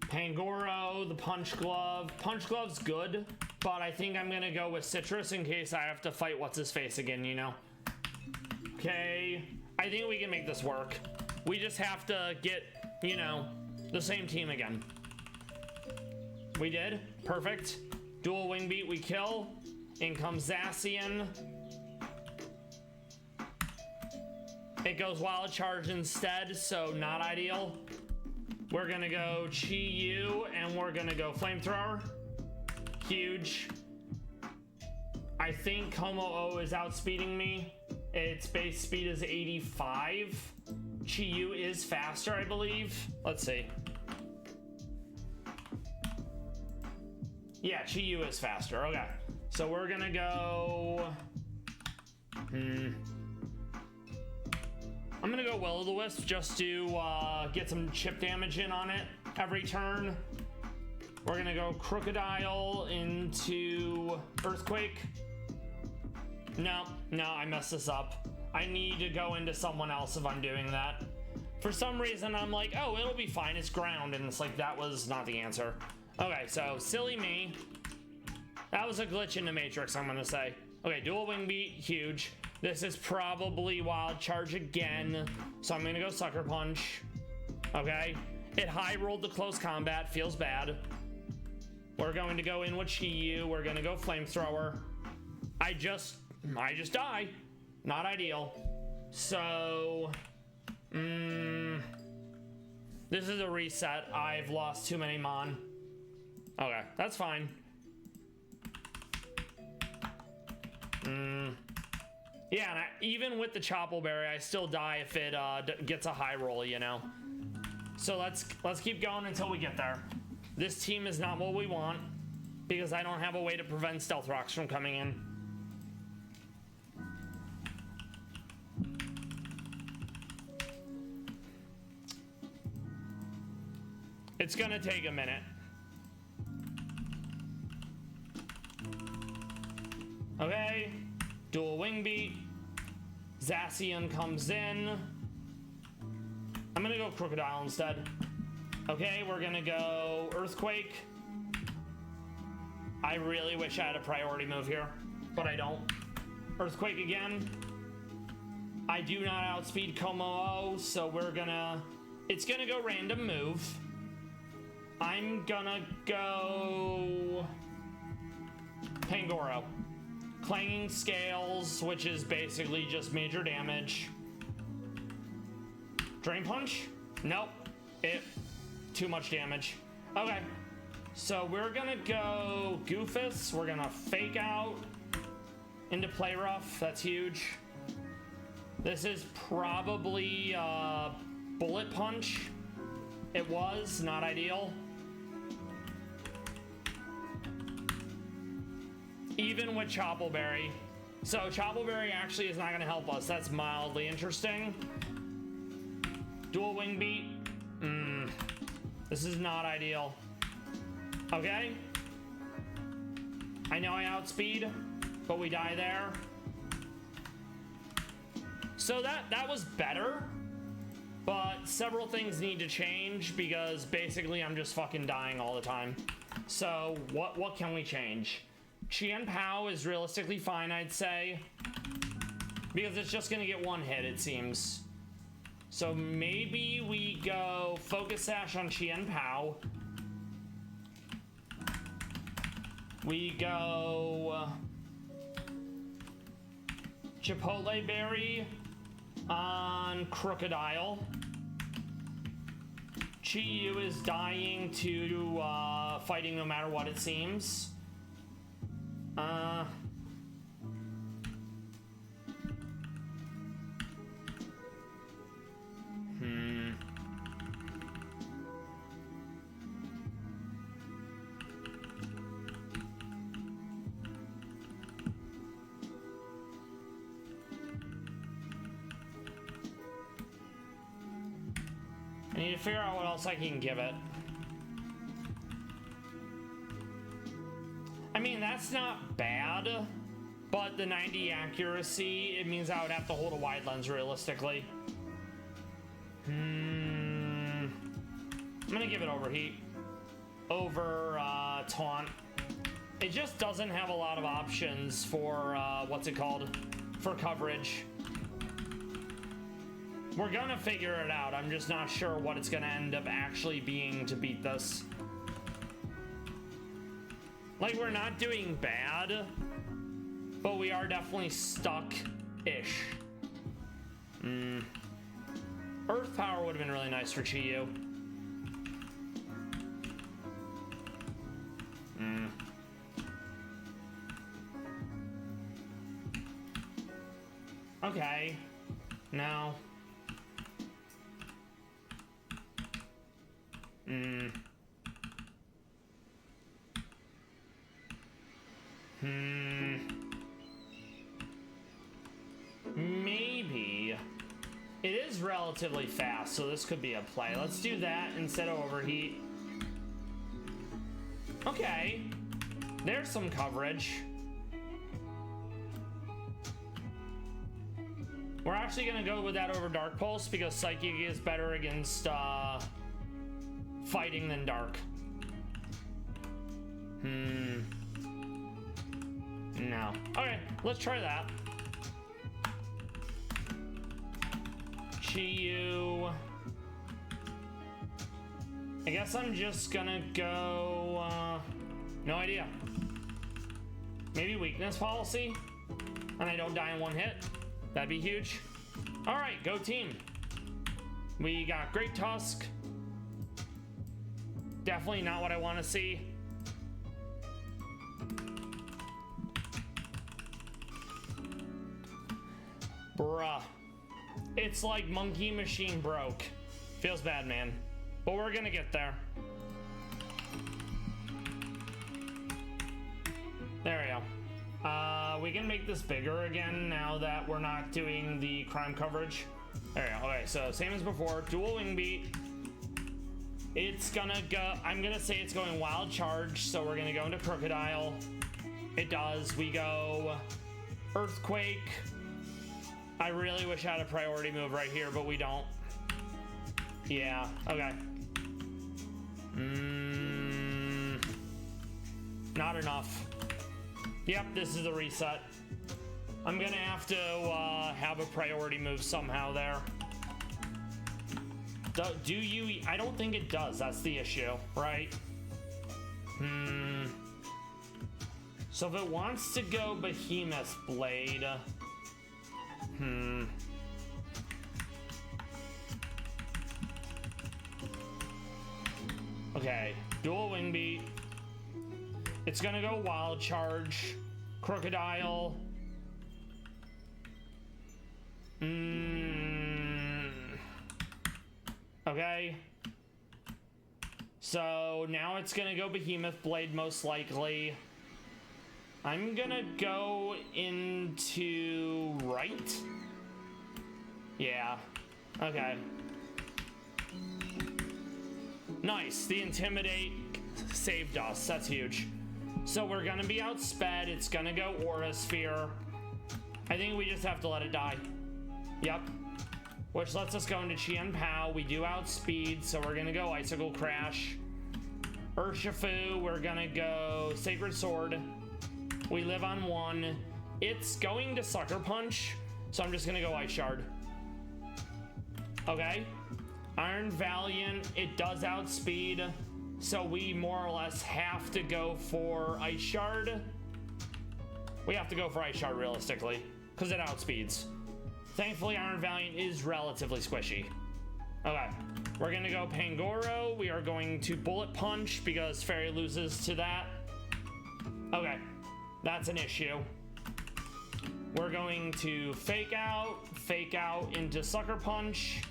Pangoro, the Punch Glove. Punch Glove's good, but I think I'm gonna go with Citrus in case I have to fight What's-His-Face again, you know? Okay, I think we can make this work. We just have to get, you know, the same team again. We did, perfect. Dual Wing Beat, we kill. In comes Zacian. It goes Wild Charge instead, so not ideal. We're gonna go Chi-Yu and we're gonna go Flamethrower. Huge. I think Como-O is outspeeding me. Its base speed is 85. Chi-Yu is faster, I believe. Let's see. Yeah, Chi-Yu is faster. Okay. So we're gonna go... I'm gonna go Will-O-the-Wisp just to get some chip damage in on it every turn. We're gonna go Crocodile into Earthquake. No, I messed this up. I need to go into someone else if I'm doing that. For some reason, I'm like, oh, it'll be fine, it's ground, and it's like, that was not the answer. Okay, so silly me. That was a glitch in the Matrix, I'm gonna say. Okay, Dual Wing Beat, huge. This is probably Wild Charge again, so I'm gonna go Sucker Punch. Okay, it high rolled the close combat, feels bad. We're going to go in with Chi-Yu, we're gonna go Flamethrower. I just die. Not ideal. So, this is a reset. I've lost too many Mon. Okay, that's fine. Yeah, and even with the Chople Berry, I still die if it gets a high roll, you know. So let's keep going until we get there. This team is not what we want because I don't have a way to prevent Stealth Rocks from coming in. It's gonna take a minute. Okay, dual wing beat. Zacian comes in. I'm gonna go Crocodile instead. Okay, we're gonna go Earthquake. I really wish I had a priority move here, but I don't. Earthquake again. I do not outspeed Como, so we're gonna... It's gonna go random move. I'm gonna go... Pangoro. Clanging Scales, which is basically just major damage. Drain Punch? Nope. Too much damage. Okay. So we're gonna go Goofus. We're gonna Fake Out into Play Rough. That's huge. This is probably Bullet Punch. It was not ideal. Even with Choppleberry. So Choppleberry actually is not going to help us. That's mildly interesting. Dual Wing Beat. This is not ideal. Okay. I know I outspeed, but we die there. So that was better, but several things need to change because basically I'm just fucking dying all the time. So what can we change? Qian Pao is realistically fine, I'd say, because it's just gonna get one hit, it seems. So maybe we go Focus Sash on Qian Pao. We go Chipotle Berry on Crocodile. Chi-Yu is dying to fighting no matter what, it seems. I need to figure out what else I can give it. I mean, that's not bad, but the 90 accuracy, it means I would have to hold a wide lens realistically. I'm gonna give it Overheat over Taunt. It just doesn't have a lot of options for, what's it called, for coverage. We're gonna figure it out. I'm just not sure what it's gonna end up actually being to beat this. Like, we're not doing bad, but we are definitely stuck-ish. Earth Power would have been really nice for Chi-Yu. Okay. No. Maybe. It is relatively fast, so this could be a play. Let's do that instead of Overheat. Okay. There's some coverage. We're actually gonna go with that over Dark Pulse because Psychic is better against fighting than Dark. No. Okay, let's try that. Chi-Yu. I guess I'm just gonna go, no idea. Maybe Weakness Policy? And I don't die in one hit? That'd be huge. All right, go team. We got Great Tusk. Definitely not what I want to see. Bruh. It's like Monkey Machine broke. Feels bad, man. But we're gonna get there. There we go. We can make this bigger again now that we're not doing the crime coverage. There we go. Okay, so same as before. Dual Wing Beat. It's gonna go, I'm gonna say it's going Wild Charge, so we're gonna go into Crocodile. It does. We go Earthquake. I really wish I had a priority move right here, but we don't. Yeah, okay. Not enough. Yep, this is a reset. I'm gonna have to have a priority move somehow there. Do you? I don't think it does. That's the issue, right? So if it wants to go Behemoth Blade, okay, dual Wing Beat. It's gonna go Wild Charge, Crocodile. Okay. So now it's gonna go Behemoth Blade most likely. I'm gonna go into right. Yeah. Okay. Nice. The Intimidate saved us. That's huge. So we're gonna be outsped. It's gonna go Aura Sphere. I think we just have to let it die. Yep. Which lets us go into Qian Pao. We do outspeed, so we're gonna go Icicle Crash. Urshifu, we're gonna go Sacred Sword. We live on 1. It's going to Sucker Punch, so I'm just gonna go Ice Shard. Okay. Iron Valiant, it does outspeed, so we more or less have to go for Ice Shard. We have to go for Ice Shard realistically, because it outspeeds. Thankfully, Iron Valiant is relatively squishy. Okay, we're gonna go Pangoro. We are going to Bullet Punch because Fairy loses to that. Okay, that's an issue. We're going to Fake Out into Sucker Punch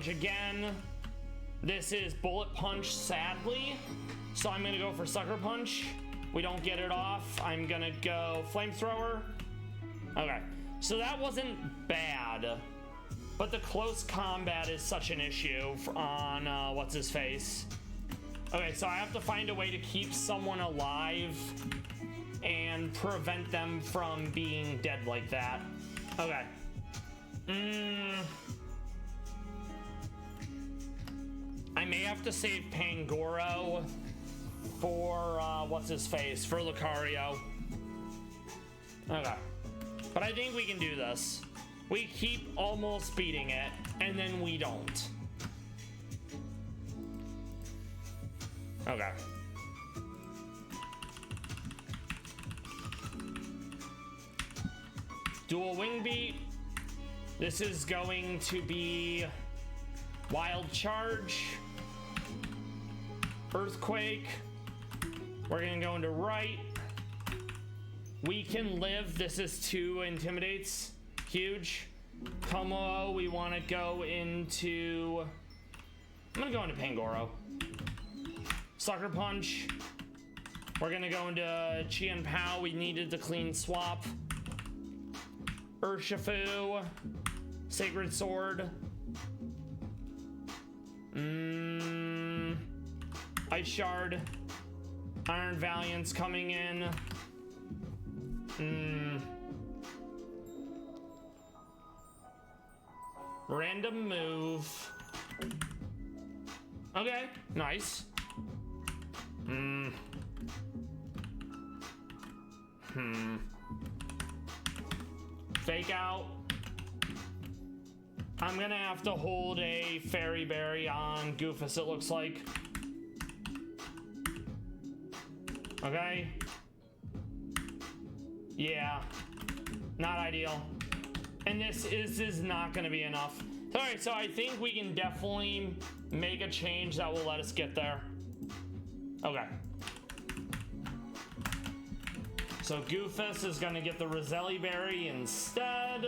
again. This is Bullet Punch, sadly. So I'm gonna go for Sucker Punch. We don't get it off. I'm gonna go Flamethrower. Okay. So that wasn't bad, but the close combat is such an issue on what's his face. Okay, so I have to find a way to keep someone alive and prevent them from being dead like that. Okay. I may have to save Pangoro for what's his face, for Lucario. Okay. But I think we can do this. We keep almost beating it, and then we don't. Okay. Dual Wing Beat. This is going to be Wild Charge. Earthquake. We're gonna go into right. We can live. This is 2 Intimidates. Huge. Como, we want to go into... I'm going to go into Pangoro. Sucker Punch. We're going to go into Qian Pao. We needed the clean swap. Urshifu. Sacred Sword. Ice Shard. Iron Valiant's coming in. Random move. Okay, nice. Fake Out. I'm gonna have to hold a Fairy Berry on Goofus, it looks like. Okay. Yeah, not ideal. And this is not gonna be enough. All right, so I think we can definitely make a change that will let us get there. Okay. So Goofus is gonna get the Roselli Berry instead.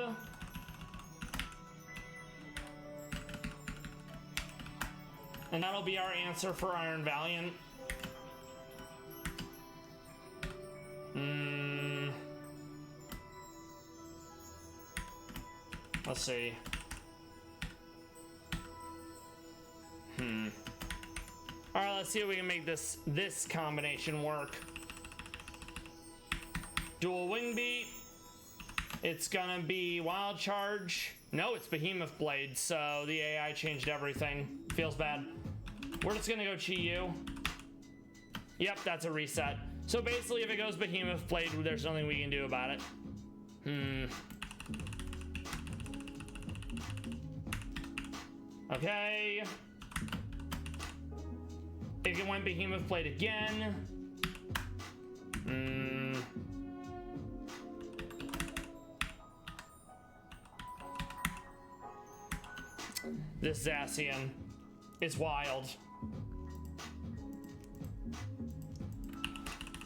And that'll be our answer for Iron Valiant. Let's see. let's see if we can make this combination work. Dual wing beat. It's gonna be wild charge. No, it's behemoth blade, so the AI changed everything. Feels bad. We're just gonna go Chi Yu. Yep, that's a reset. So basically, if it goes behemoth blade, there's nothing we can do about it. Okay. If it went behemoth blade again. This Zacian is wild.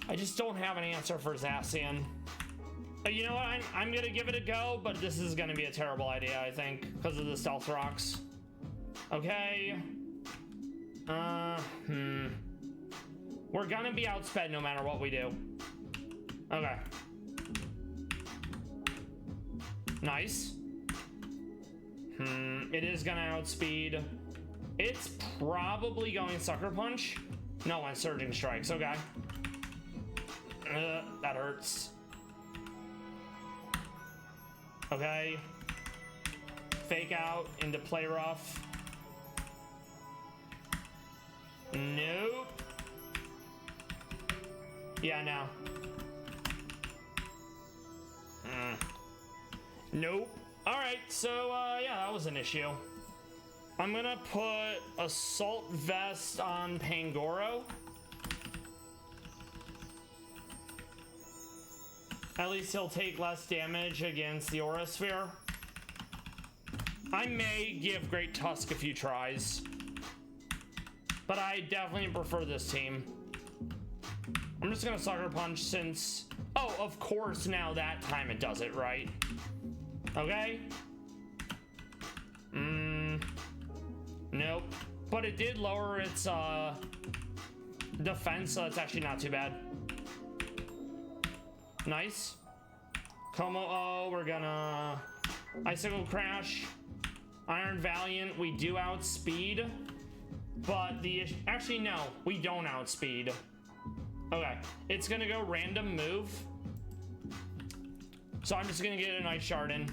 I just don't have an answer for Zacian. You know what? I'm gonna give it a go, but this is gonna be a terrible idea, I think, because of the stealth rocks. Okay. We're gonna be outsped no matter what we do. Okay. Nice. It is gonna outspeed. It's probably going Sucker Punch. No, and Surging Strikes. Okay. That hurts. Okay. Fake out into Play Rough. Nope. Yeah, no. Nope. Alright, so, yeah, that was an issue. I'm gonna put Assault Vest on Pangoro. At least he'll take less damage against the Aura Sphere. I may give Great Tusk a few tries, but I definitely prefer this team. I'm just gonna Sucker Punch since... Oh, of course, now that time it does it, right? Okay. Nope. But it did lower its defense, so it's actually not too bad. Nice. Como, oh, we're gonna Icicle Crash. Iron Valiant, we do outspeed. But actually no, we don't outspeed. Okay, it's gonna go random move. So I'm just gonna get a Night Shard in.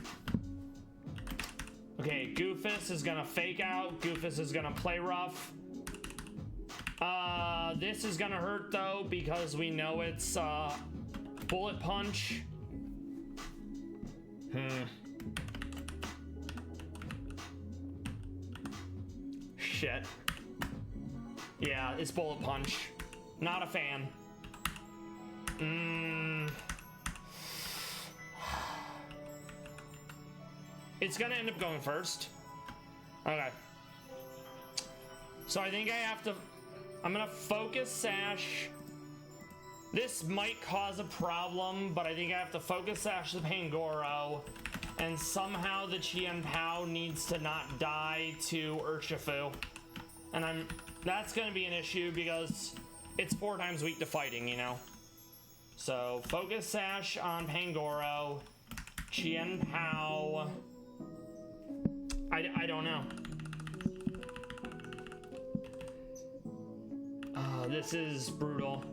Okay, Goofus is gonna fake out. Goofus is gonna Play Rough. This is gonna hurt though because we know it's Bullet Punch. Shit. Yeah, it's Bullet Punch. Not a fan. It's gonna end up going first. Okay. So I think I'm gonna Focus Sash. This might cause a problem, but I think I have to Focus Sash the Pangoro, and somehow the Chien Pao needs to not die to Urshifu. And that's gonna be an issue because it's 4 times weak to fighting, you know? So, Focus Sash on Pangoro, Chien Pao. I don't know. This is brutal.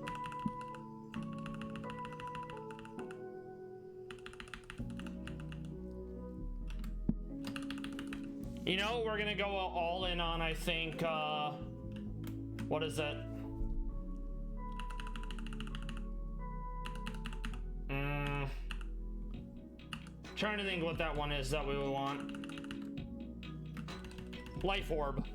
You know, we're gonna go all in on, I think, what is it? Trying to think what that one is that we would want. Life Orb.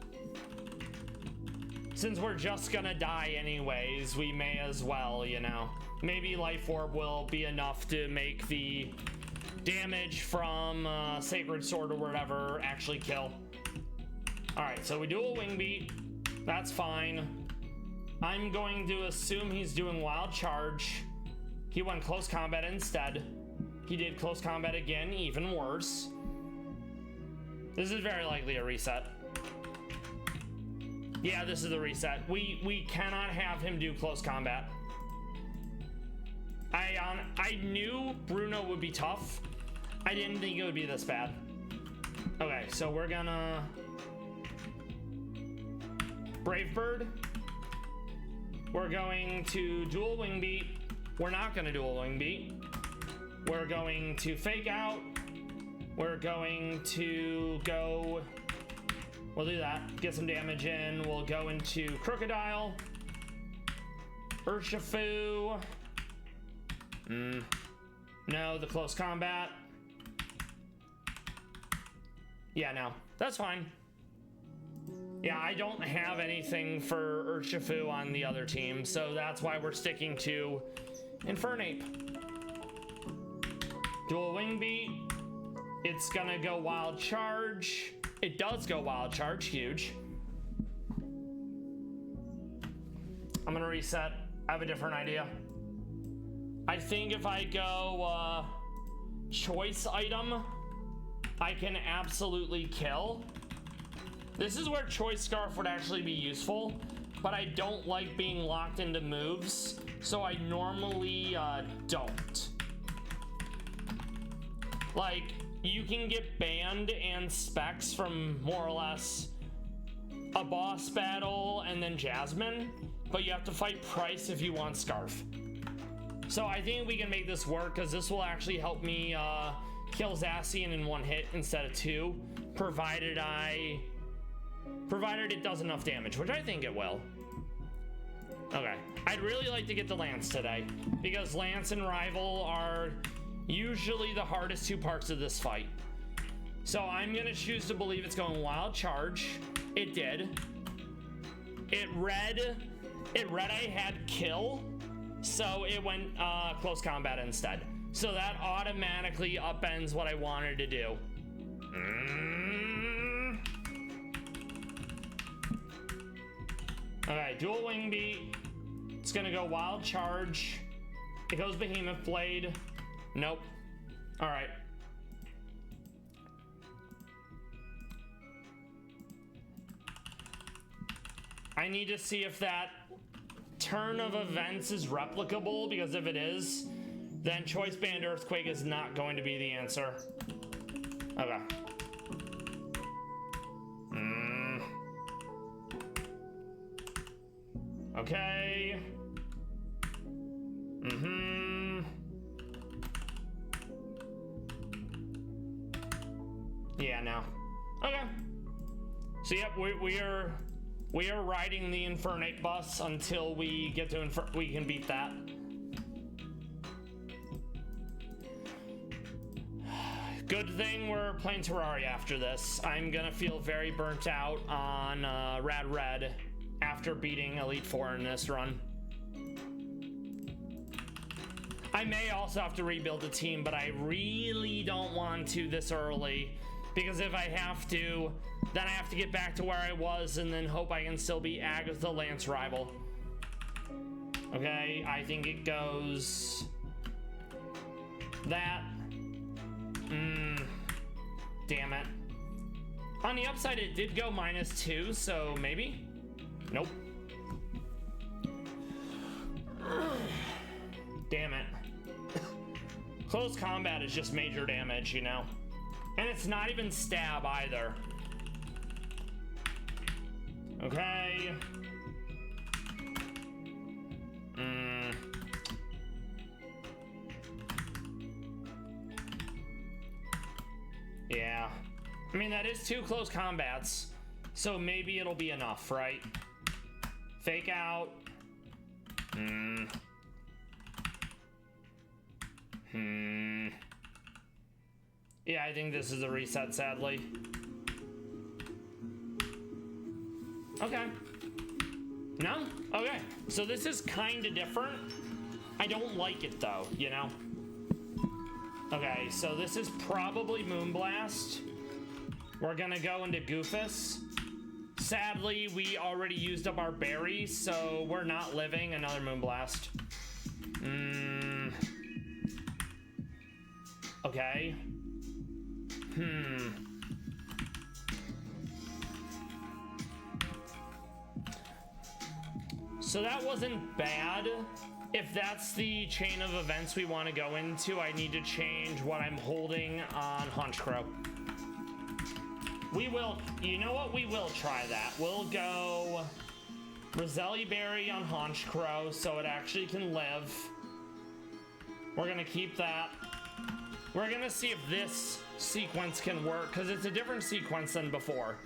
Since we're just gonna die anyways, we may as well, you know. Maybe Life Orb will be enough to make the damage from Sacred Sword or whatever actually kill. Alright, so we do a Wing Beat. That's fine. I'm going to assume he's doing Wild Charge. He went Close Combat instead. He did Close Combat again, even worse. This is very likely a reset. Yeah, this is the reset. We cannot have him do Close Combat. I knew Bruno would be tough. I didn't think it would be this bad. Okay, so we're gonna Brave Bird. We're going to dual wing beat. We're not going to dual wing beat. We're going to fake out. We're going to go... We'll do that. Get some damage in. We'll go into Crocodile. Urshifu. No, the close combat. Yeah, no. That's fine. Yeah, I don't have anything for Urshifu on the other team, so that's why we're sticking to Infernape. Dual Wing Beat. It's gonna go Wild Charge. It does go Wild Charge, huge. I'm gonna reset. I have a different idea. I think if I go choice item, I can absolutely kill. This is where Choice Scarf would actually be useful, but I don't like being locked into moves, so I normally don't. Like, you can get banned and specs from more or less a boss battle and then Jasmine, but you have to fight Price if you want Scarf. So I think we can make this work, because this will actually help me kill Zacian in one hit instead of two, provided it does enough damage, which I think it will. Okay, I'd really like to get the Lance today, because Lance and Rival are usually the hardest two parts of this fight. So I'm gonna choose to believe it's going Wild Charge. It did. It read I had kill, so it went close combat instead. So that automatically upends what I wanted to do. Okay, dual wing beat. It's gonna go Wild Charge. It goes Behemoth Blade. Nope. All right. I need to see if that turn of events is replicable, because if it is, then Choice Band Earthquake is not going to be the answer. Okay. Okay. Yeah, no. Okay. So yep, we are riding the Infernape bus until we get to we can beat that. Good thing we're playing Terraria after this. I'm gonna feel very burnt out on Rad Red after beating Elite Four in this run. I may also have to rebuild the team, but I really don't want to this early, because if I have to, then I have to get back to where I was and then hope I can still be Agatha Lance Rival. Okay, I think it goes that. Damn it. On the upside, it did go -2, so maybe? Nope. Damn it. Close combat is just major damage, you know? And it's not even stab either. Okay. Yeah. I mean, that is 2 close combats, so maybe it'll be enough, right? Fake out. Yeah, I think this is a reset, sadly. Okay. No? Okay. So this is kind of different. I don't like it, though, you know? Okay, so this is probably Moonblast. We're gonna go into Goofus. Sadly, we already used up our berries, so we're not living another Moonblast. Okay. So that wasn't bad. If that's the chain of events we want to go into, I need to change what I'm holding on Honchkrow. We will, you know what? We will try that. We'll go Roselli Berry on Haunch Crow, so it actually can live. We're gonna keep that. We're gonna see if this sequence can work, because it's a different sequence than before.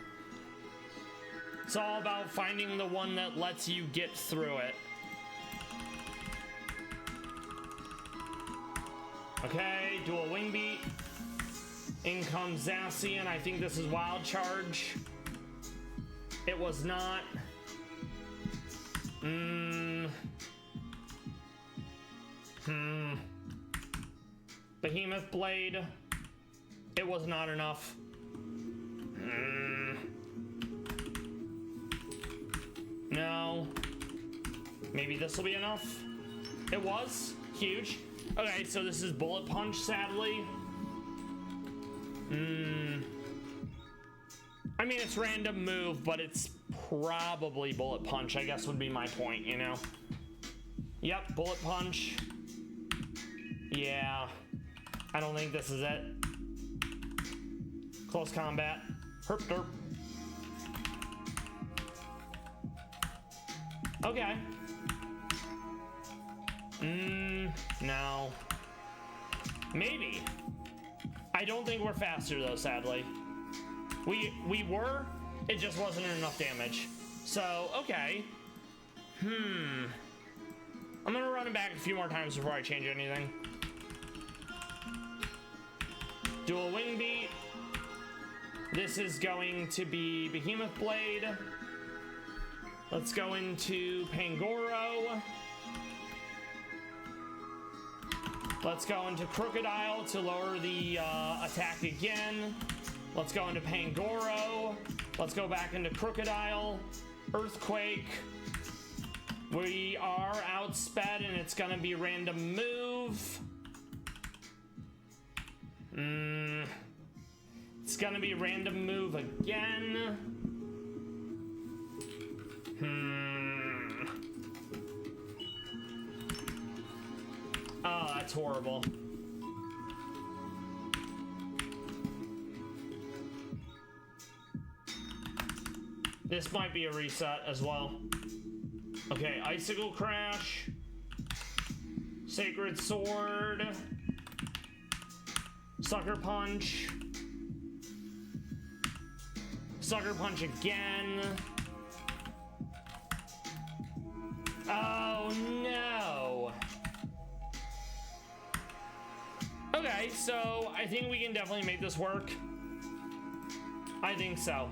It's all about finding the one that lets you get through it. Okay, dual wing beat. In comes Zacian. I think this is Wild Charge. It was not. Behemoth Blade. It was not enough. No. Maybe this will be enough. It was. Huge. Okay, so this is Bullet Punch, sadly. I mean, it's random move, but it's probably Bullet Punch, I guess would be my point, you know? Yep, Bullet Punch. Yeah. I don't think this is it. Close combat. Herp derp. Okay. No. Maybe. I don't think we're faster though, sadly. We were, it just wasn't enough damage. So, okay. I'm gonna run it back a few more times before I change anything. Dual wing beat. This is going to be Behemoth Blade. Let's go into Pangoro. Let's go into Crocodile to lower the attack again. Let's go into Pangoro. Let's go back into Crocodile. Earthquake. We are outsped and it's gonna be random move. It's gonna be random move again. Oh, that's horrible. This might be a reset as well. Okay, Icicle Crash. Sacred Sword. Sucker Punch. Sucker Punch again. Oh no. Okay, so I think we can definitely make this work. I think so.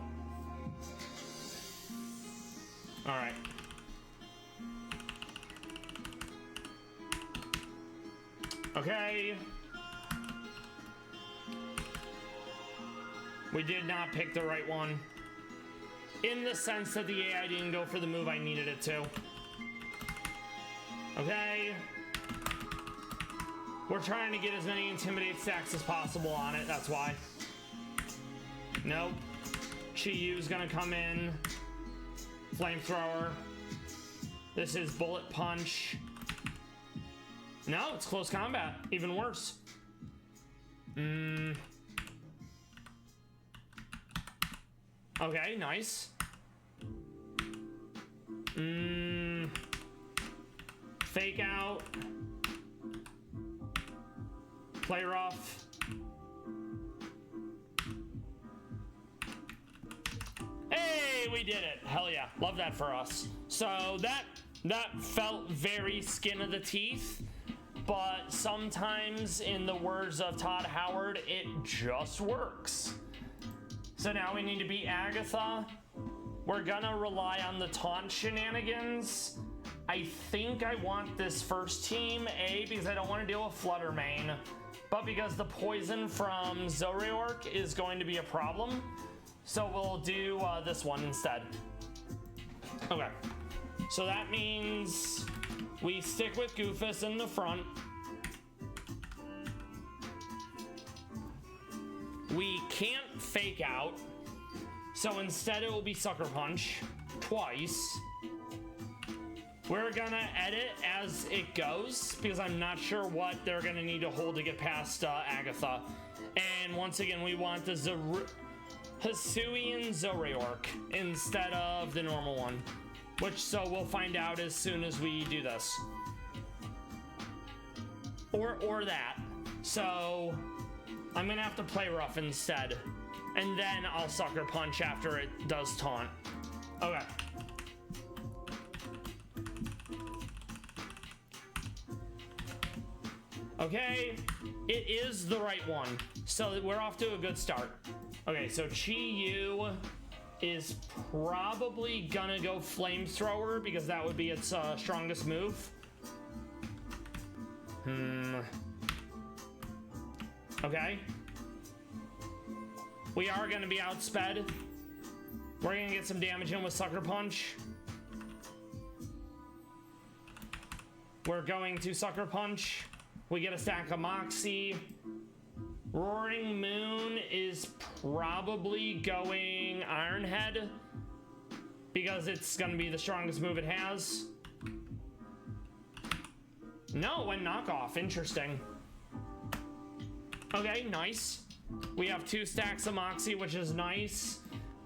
All right. Okay. We did not pick the right one. In the sense that the AI didn't go for the move I needed it to. Okay. We're trying to get as many Intimidate stacks as possible on it, that's why. Nope. Chi-Yu's gonna come in. Flamethrower. This is Bullet Punch. No, it's close combat. Even worse. Okay, nice. Fake out. Play rough. Hey, we did it. Hell yeah. Love that for us. So that felt very skin of the teeth, but sometimes, in the words of Todd Howard, it just works. So now we need to beat Agatha. We're gonna rely on the taunt shenanigans. I think I want this first team, A, because I don't want to deal with Flutter Mane, but because the poison from Zoroark is going to be a problem. So we'll do this one instead. Okay. So that means we stick with Goofus in the front. We can't fake out. So instead it will be Sucker Punch twice. We're gonna edit as it goes because I'm not sure what they're gonna need to hold to get past Agatha. And once again, we want the Hisuian Zoroark instead of the normal one. So we'll find out as soon as we do this. Or that. So I'm gonna have to play rough instead. And then I'll sucker punch after it does taunt. Okay. Okay, it is the right one. So we're off to a good start. Okay, so Chi-Yu is probably gonna go flamethrower because that would be its strongest move. Okay. We are gonna be outsped. We're gonna get some damage in with Sucker Punch. We're going to Sucker Punch. We get a stack of Moxie. Roaring Moon is probably going Iron Head because it's gonna be the strongest move it has. No, it went knockoff. Interesting. Okay, nice. We have 2 stacks of Moxie, which is nice.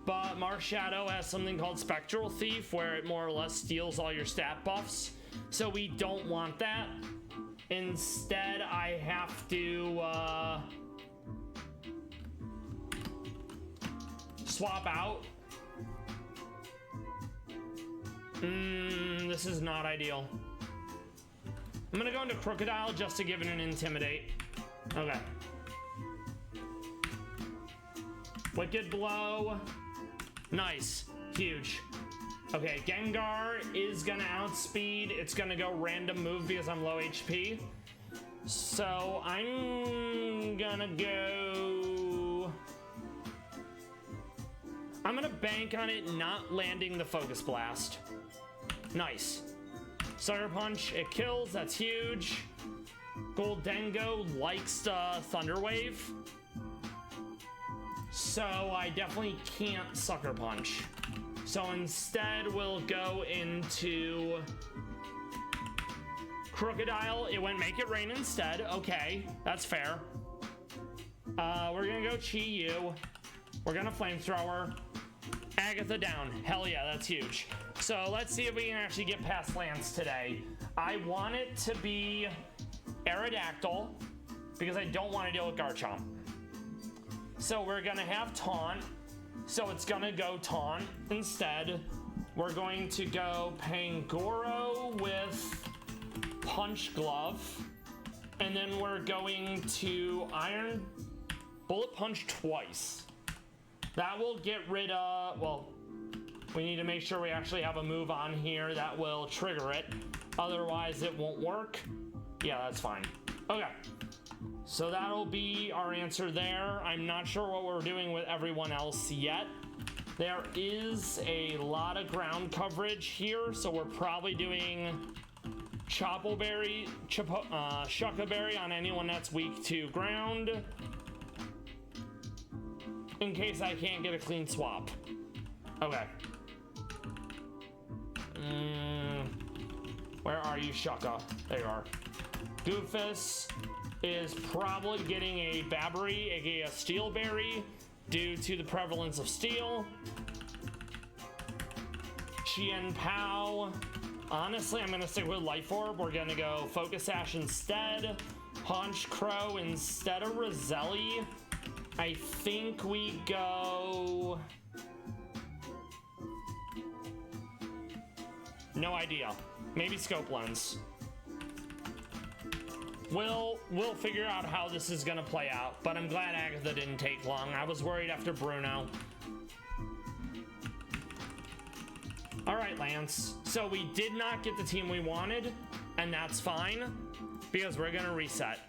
But Marshadow has something called Spectral Thief, where it more or less steals all your stat buffs. So we don't want that. Instead, I have to swap out. This is not ideal. I'm gonna go into Crocodile just to give it an Intimidate. Okay. Wicked Blow. Nice. Huge. Okay, Gengar is gonna outspeed. It's gonna go random move because I'm low HP. So I'm gonna go... I'm gonna bank on it not landing the Focus Blast. Nice. Sucker Punch, it kills, that's huge. Goldengo likes Thunder Wave. So I definitely can't Sucker Punch. So instead we'll go into Crocodile. It went Make It Rain instead. Okay, that's fair. We're gonna go Chi-Yu. We're gonna Flamethrower. Agatha down. Hell yeah, that's huge. So let's see if we can actually get past Lance today. I want it to be Aerodactyl because I don't want to deal with Garchomp. So we're gonna have Taunt. So it's gonna go Taunt instead. We're going to go Pangoro with Punch Glove. And then we're going to Iron Bullet Punch twice. That will get rid of, well, we need to make sure we actually have a move on here that will trigger it. Otherwise it won't work. Yeah, that's fine. Okay. So that'll be our answer there. I'm not sure what we're doing with everyone else yet. There is a lot of ground coverage here, so we're probably doing Choppleberry, Shuckaberry on anyone that's weak to ground, in case I can't get a clean swap. Okay. Where are you, Shucka? There you are. Goofus is probably getting a Babbery, aka a Steelberry, due to the prevalence of steel. Chien Pao. Honestly, I'm gonna stick with Life Orb. We're gonna go Focus Sash instead. Haunch Crow instead of Roselli. I think we go... No idea. Maybe Scope Lens. We'll figure out how this is gonna play out, but I'm glad Agatha didn't take long. I was worried after Bruno. All right, Lance. So we did not get the team we wanted, and that's fine, because we're gonna reset.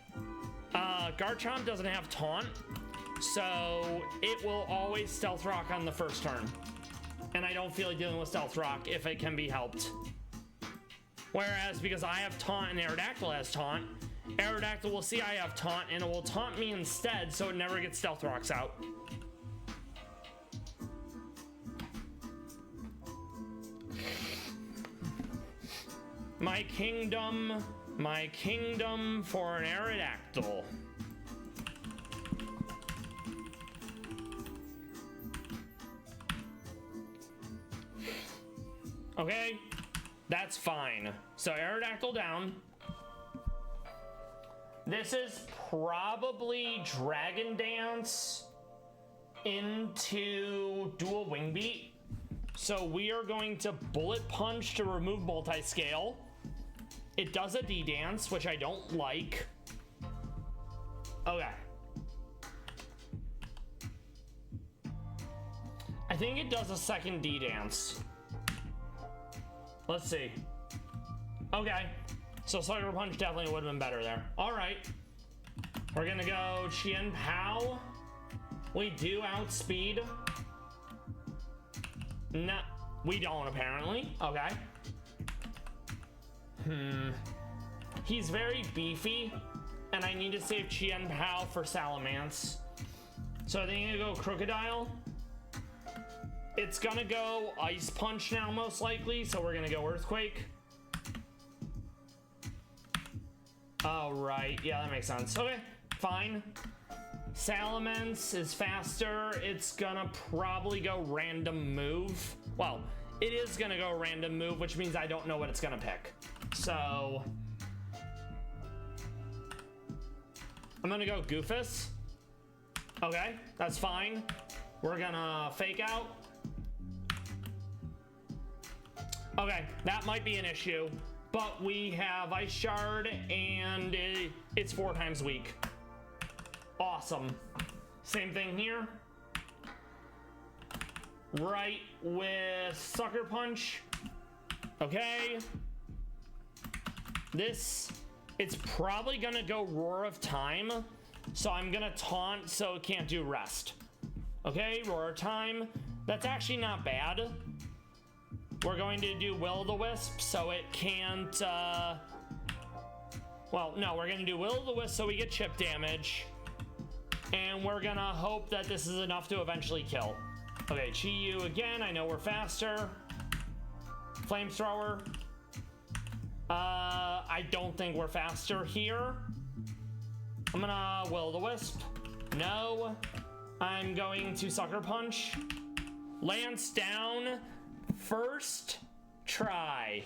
Garchomp doesn't have Taunt, so it will always Stealth Rock on the first turn. And I don't feel like dealing with Stealth Rock if it can be helped. Whereas, because I have Taunt and Aerodactyl has Taunt, Aerodactyl will see I have Taunt and it will taunt me instead, so it never gets Stealth Rocks out. My kingdom for an Aerodactyl. Okay, that's fine. So Aerodactyl down. This is probably Dragon Dance into Dual Wing Beat. So we are going to Bullet Punch to remove Multi-Scale. It does a D-Dance, which I don't like. Okay. I think it does a second D-Dance. Let's see. Okay. So Sucker Punch definitely would have been better there. All right. We're gonna go Chien Pao. We do outspeed. No, we don't apparently. Okay. He's very beefy, and I need to save Chien Pao for Salamence. So I think I'm gonna go Crocodile. It's gonna go Ice Punch now, most likely, so we're gonna go Earthquake. Oh, right. Yeah, that makes sense. Okay, fine. Salamence is faster. It's gonna probably go Random Move. Well, it is gonna go Random Move, which means I don't know what it's gonna pick. So I'm gonna go Goofus. Okay, that's fine. We're gonna Fake Out. Okay, that might be an issue, but we have Ice Shard and it's 4 times weak. Awesome. Same thing here. Right with Sucker Punch. Okay. It's probably gonna go Roar of Time, so I'm gonna taunt so it can't do Rest. Okay, Roar of Time. That's actually not bad. We're going to do Will-O-the-Wisp so it can't, well, no, we're gonna do Will-O-the-Wisp so we get chip damage. And we're gonna hope that this is enough to eventually kill. Okay, Chi-Yu again, I know we're faster. Flamethrower. I don't think we're faster here. I'm gonna Will-O-the-Wisp. No. I'm going to Sucker Punch. Lance down. First try.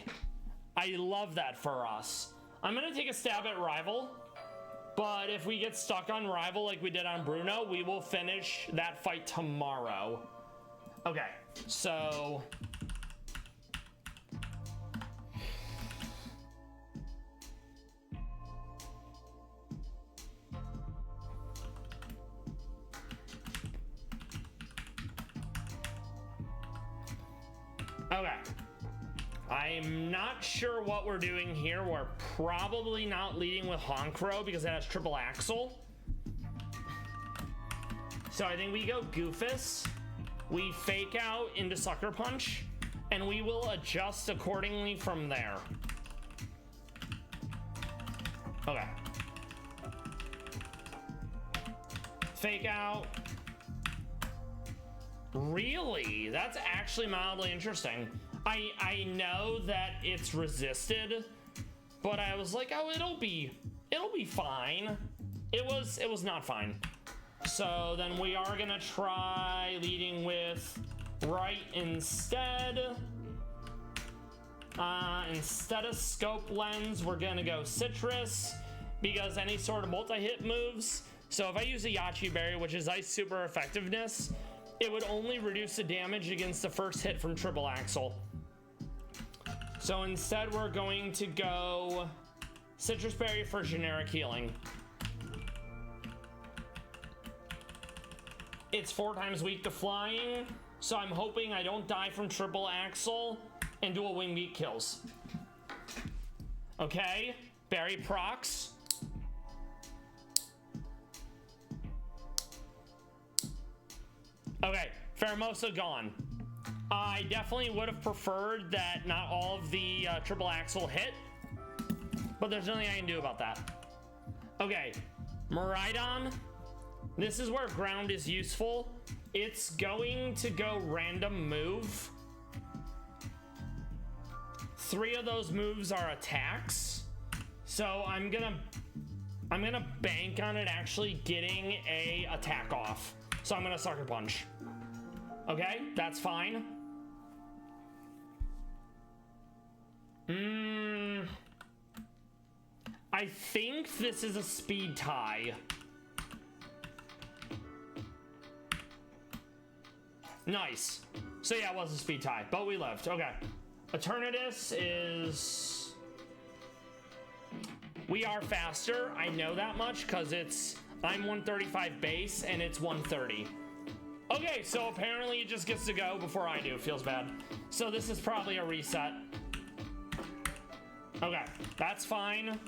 I love that for us. I'm gonna take a stab at Rival, but if we get stuck on Rival like we did on Bruno, we will finish that fight tomorrow. Okay, so okay. I'm not sure what we're doing here. We're probably not leading with Honchkrow because it has triple axle. So I think we go Goofus. We Fake Out into Sucker Punch, and we will adjust accordingly from there. Okay. Fake Out. Really? That's actually mildly interesting. I know that it's resisted, but I was like, oh, it'll be fine. It was not fine. So then we are gonna try leading with Right instead. Instead of Scope Lens, we're gonna go Citrus because any sort of multi-hit moves. So if I use a Yachi Berry, which is Ice Super Effectiveness, it would only reduce the damage against the first hit from triple axle. So instead we're going to go Citrus Berry for generic healing. It's 4 times weak to flying, so I'm hoping I don't die from triple axle and dual wing beat kills. Okay, Berry procs. Okay, Pheromosa gone. I definitely would have preferred that not all of the triple axle hit, but there's nothing I can do about that. Okay, Miraidon. This is where ground is useful. It's going to go Random Move. 3 of those moves are attacks, so I'm gonna bank on it actually getting a attack off. So I'm gonna Sucker Punch. Okay, that's fine. I think this is a speed tie. Nice. So yeah, it was a speed tie, but we lived. Okay. Eternatus is... We are faster. I know that much because I'm 135 base and it's 130. Okay, so apparently it just gets to go before I do. Feels bad. So this is probably a reset. Okay, that's fine.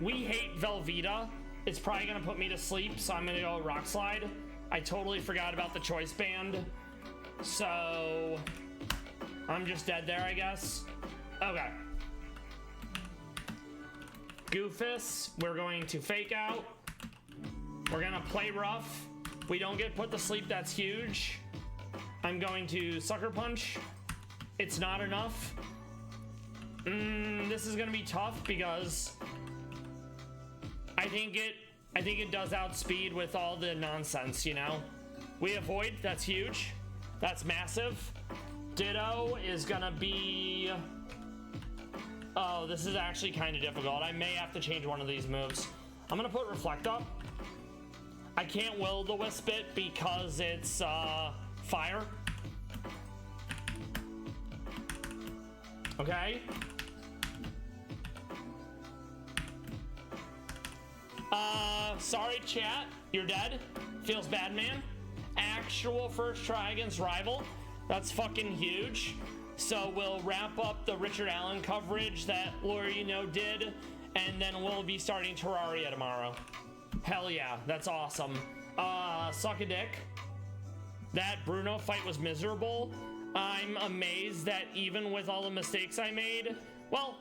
We hate Velveeta. It's probably gonna put me to sleep, so I'm gonna go Rock Slide. I totally forgot about the choice band. So I'm just dead there, I guess. Okay. Goofus, we're going to fake out. We're gonna play rough. We don't get put to sleep, that's huge. I'm going to Sucker Punch. It's not enough. This is gonna be tough because I think it does outspeed with all the nonsense, you know? We avoid, that's huge. That's massive. Ditto is gonna be... Oh, this is actually kind of difficult. I may have to change one of these moves. I'm gonna put Reflect up. I can't Will-O-The-Wisp it because it's fire. Okay. Sorry chat, you're dead. Feels bad, man. Actual first try against rival. That's fucking huge. So we'll wrap up the Richard Allen coverage that Lorino did, and then we'll be starting Terraria tomorrow. Hell yeah, that's awesome. Suck a dick. That Bruno fight was miserable. I'm amazed that even with all the mistakes I made, well,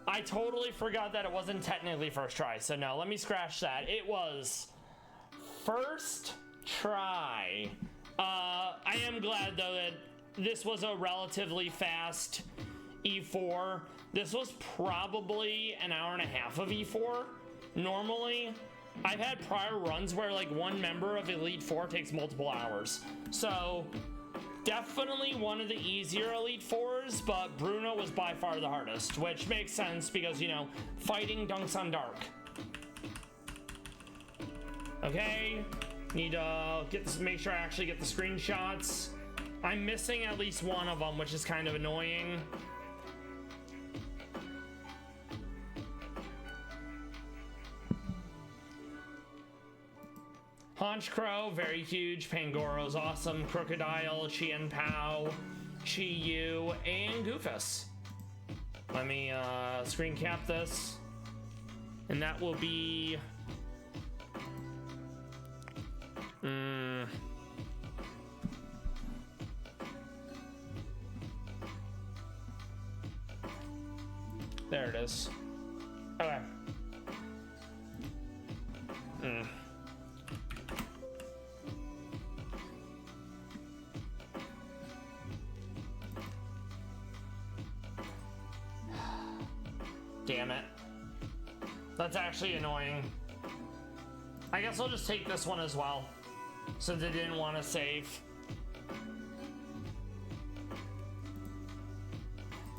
I totally forgot that it wasn't technically first try, so no, let me scratch that. It was first try. I am glad though that this was a relatively fast E4. This was probably an hour and a half of E4. Normally, I've had prior runs where like one member of Elite Four takes multiple hours. So definitely one of the easier Elite Fours, but Bruno was by far the hardest, which makes sense because, you know, fighting dunks on dark. Okay, need to make sure I actually get the screenshots. I'm missing at least one of them, which is kind of annoying. Honchkrow, very huge. Pangoro's awesome. Crocodile, Chien Pao, Chi Yu, and Goofus. Let me screen cap this. And that will be... There it is. Okay. Damn it. That's actually annoying. I guess I'll just take this one as well, since I didn't want to save.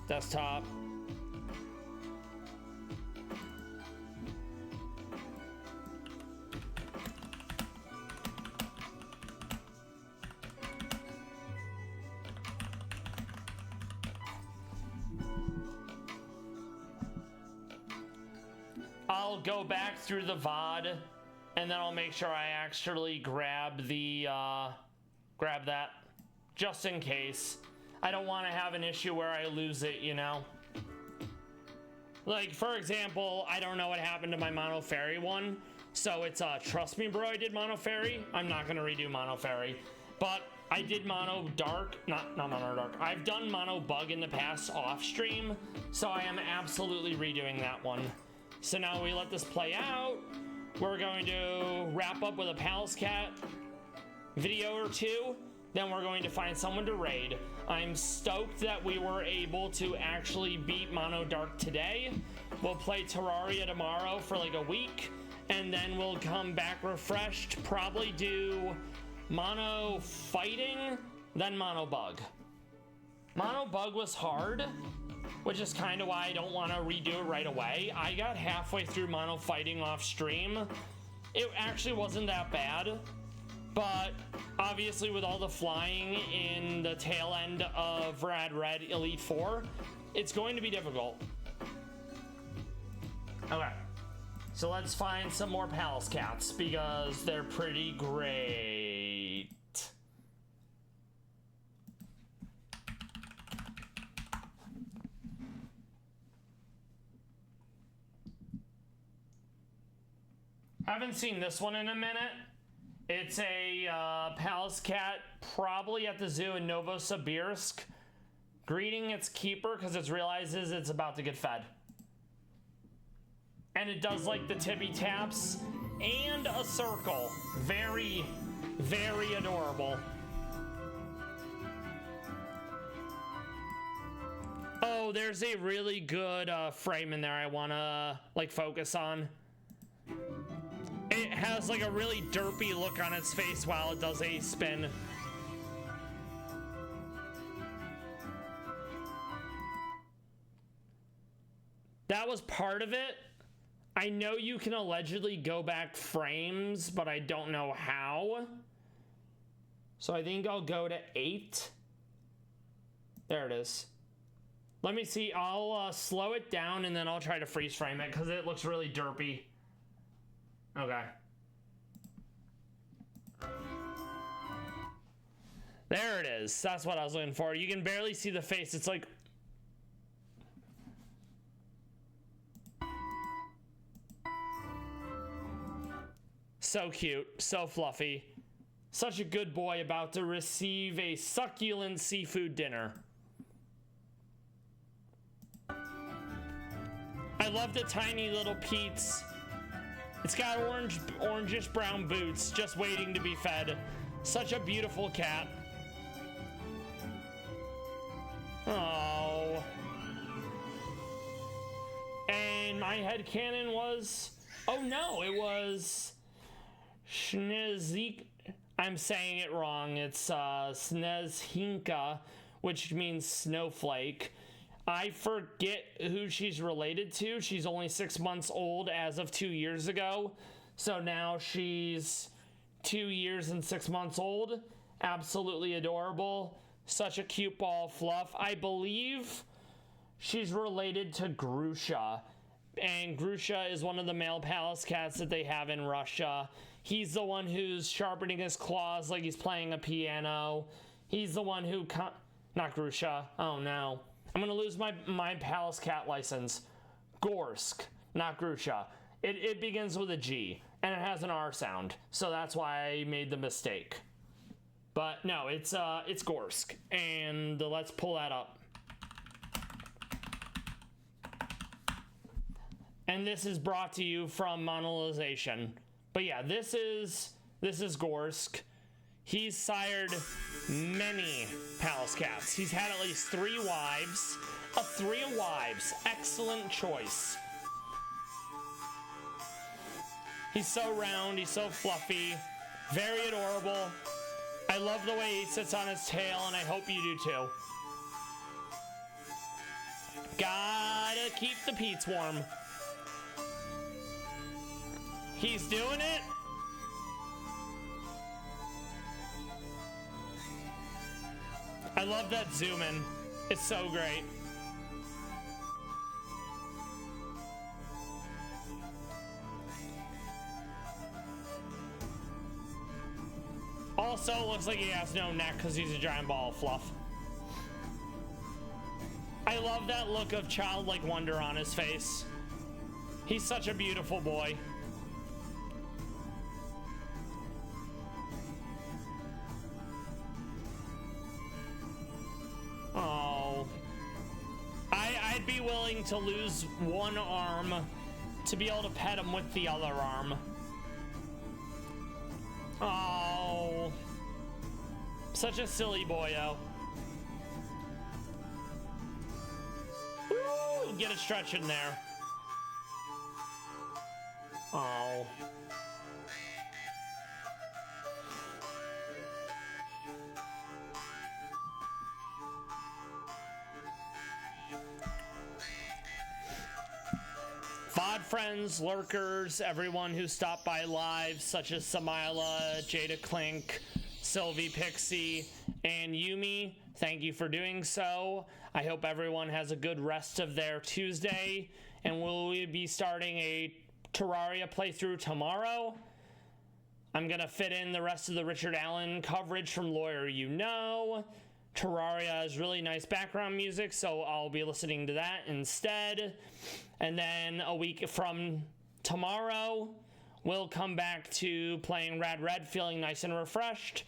Desktop. I'll go back through the VOD and then I'll make sure I actually grab the grab that just in case. I don't want to have an issue where I lose it, you know. Like for example, I don't know what happened to my Mono Fairy one, so it's trust me bro, I did Mono Fairy. I'm not gonna redo Mono Fairy, but I did Mono Dark, not Mono Dark. I've done Mono Bug in the past off stream, so I am absolutely redoing that one. So now we let this play out. We're going to wrap up with a Pallas Cat video or two. Then we're going to find someone to raid. I'm stoked that we were able to actually beat Mono Dark today. We'll play Terraria tomorrow for like a week. And then we'll come back refreshed. Probably do Mono Fighting, then Mono Bug. Mono Bug was hard. which is kind of why I don't want to redo it right away. I got halfway through mono fighting off stream. It actually wasn't that bad, but obviously with all the flying in the tail end of Rad Red Elite 4, it's going to be difficult. Okay, so let's find some more Pallas Cats because they're pretty great. Haven't seen this one in a minute. It's a Pallas Cat, probably at the zoo in Novosibirsk, greeting its keeper because it realizes it's about to get fed. And it does like the tippy taps and a circle. Very, very adorable. Oh, there's a really good frame in there I want to like focus on. It has like a really derpy look on its face while it does a spin. That was part of it. I know you can allegedly go back frames, but I don't know how. So I think I'll go to 8. There it is. Let me see. I'll slow it down and then I'll try to freeze frame it because it looks really derpy. Okay. There it is. That's what I was looking for. You can barely see the face. It's like... so cute. So fluffy. Such a good boy about to receive a succulent seafood dinner. I love the tiny little Pete's. It's got orangish brown boots just waiting to be fed. Such a beautiful cat. Oh. And my headcanon was... oh no, it was... Schnezik... I'm saying it wrong. It's Snezhinka, which means snowflake. I forget who she's related to. She's only 6 months old as of 2 years ago. So now she's 2 years and 6 months old. Absolutely adorable. Such a cute ball of fluff. I believe she's related to Grusha. And Grusha is one of the male Pallas Cats that they have in Russia. He's the one who's sharpening his claws like he's playing a piano. He's the one who... not Grusha. Oh no. I'm gonna lose my Pallas Cat license. Gorsk, not Grusha. It begins with a G, and it has an R sound, so that's why I made the mistake. But no, it's Gorsk, and let's pull that up. And this is brought to you from Monolization. But yeah, this is Gorsk. He's sired many Pallas Cats. He's had at least 3 wives. 3 wives. Excellent choice. He's so round. He's so fluffy. Very adorable. I love the way he sits on his tail, and I hope you do too. Gotta keep the Pete's warm. He's doing it. I love that zoom in. It's so great. Also, it looks like he has no neck because he's a giant ball of fluff. I love that look of childlike wonder on his face. He's such a beautiful boy. Oh. I'd be willing to lose one arm to be able to pet him with the other arm. Oh. Such a silly boyo. Woo! Get a stretch in there. Oh. friends, lurkers, everyone who stopped by live, such as Samila, Jada Clink, Sylvie Pixie, and Yumi. Thank you for doing so. I hope everyone has a good rest of their Tuesday, and we'll be starting a Terraria playthrough tomorrow. I'm gonna fit in the rest of the Richard Allen coverage from Lawyer You Know. Terraria has really nice background music, so I'll be listening to that instead. And then a week from tomorrow, we'll come back to playing Rad Red, feeling nice and refreshed.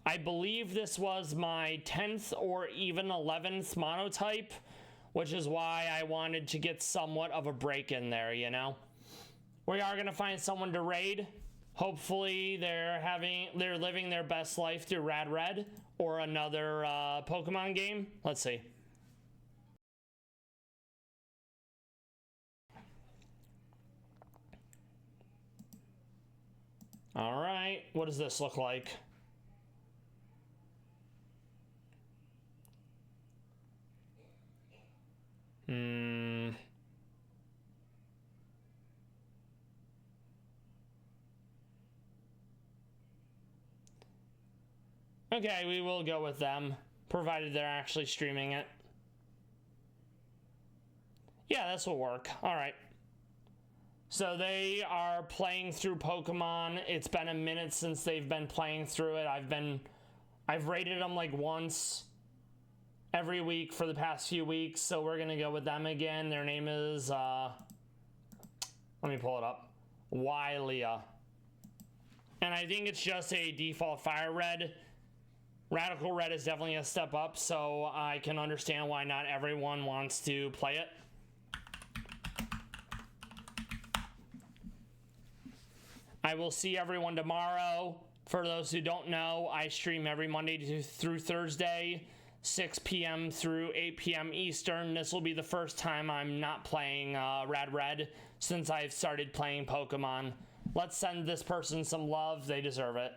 I believe this was my 10th or even 11th monotype, which is why I wanted to get somewhat of a break in there, you know? We are gonna find someone to raid. Hopefully they're living their best life through Rad Red or another Pokemon game. Let's see. All right, what does this look like? Okay, we will go with them, provided they're actually streaming it. Yeah, this will work. All right. So they are playing through Pokemon. It's been a minute since they've been playing through it. I've rated them like once every week for the past few weeks, so we're gonna go with them again. Their name is, let me pull it up, Wylia. And I think it's just a default Fire Red. Radical Red is definitely a step up, so I can understand why not everyone wants to play it. I will see everyone tomorrow. For those who don't know, I stream every Monday through Thursday, 6 p.m. through 8 p.m. Eastern. This will be the first time I'm not playing Rad Red since I've started playing Pokemon. Let's send this person some love. They deserve it.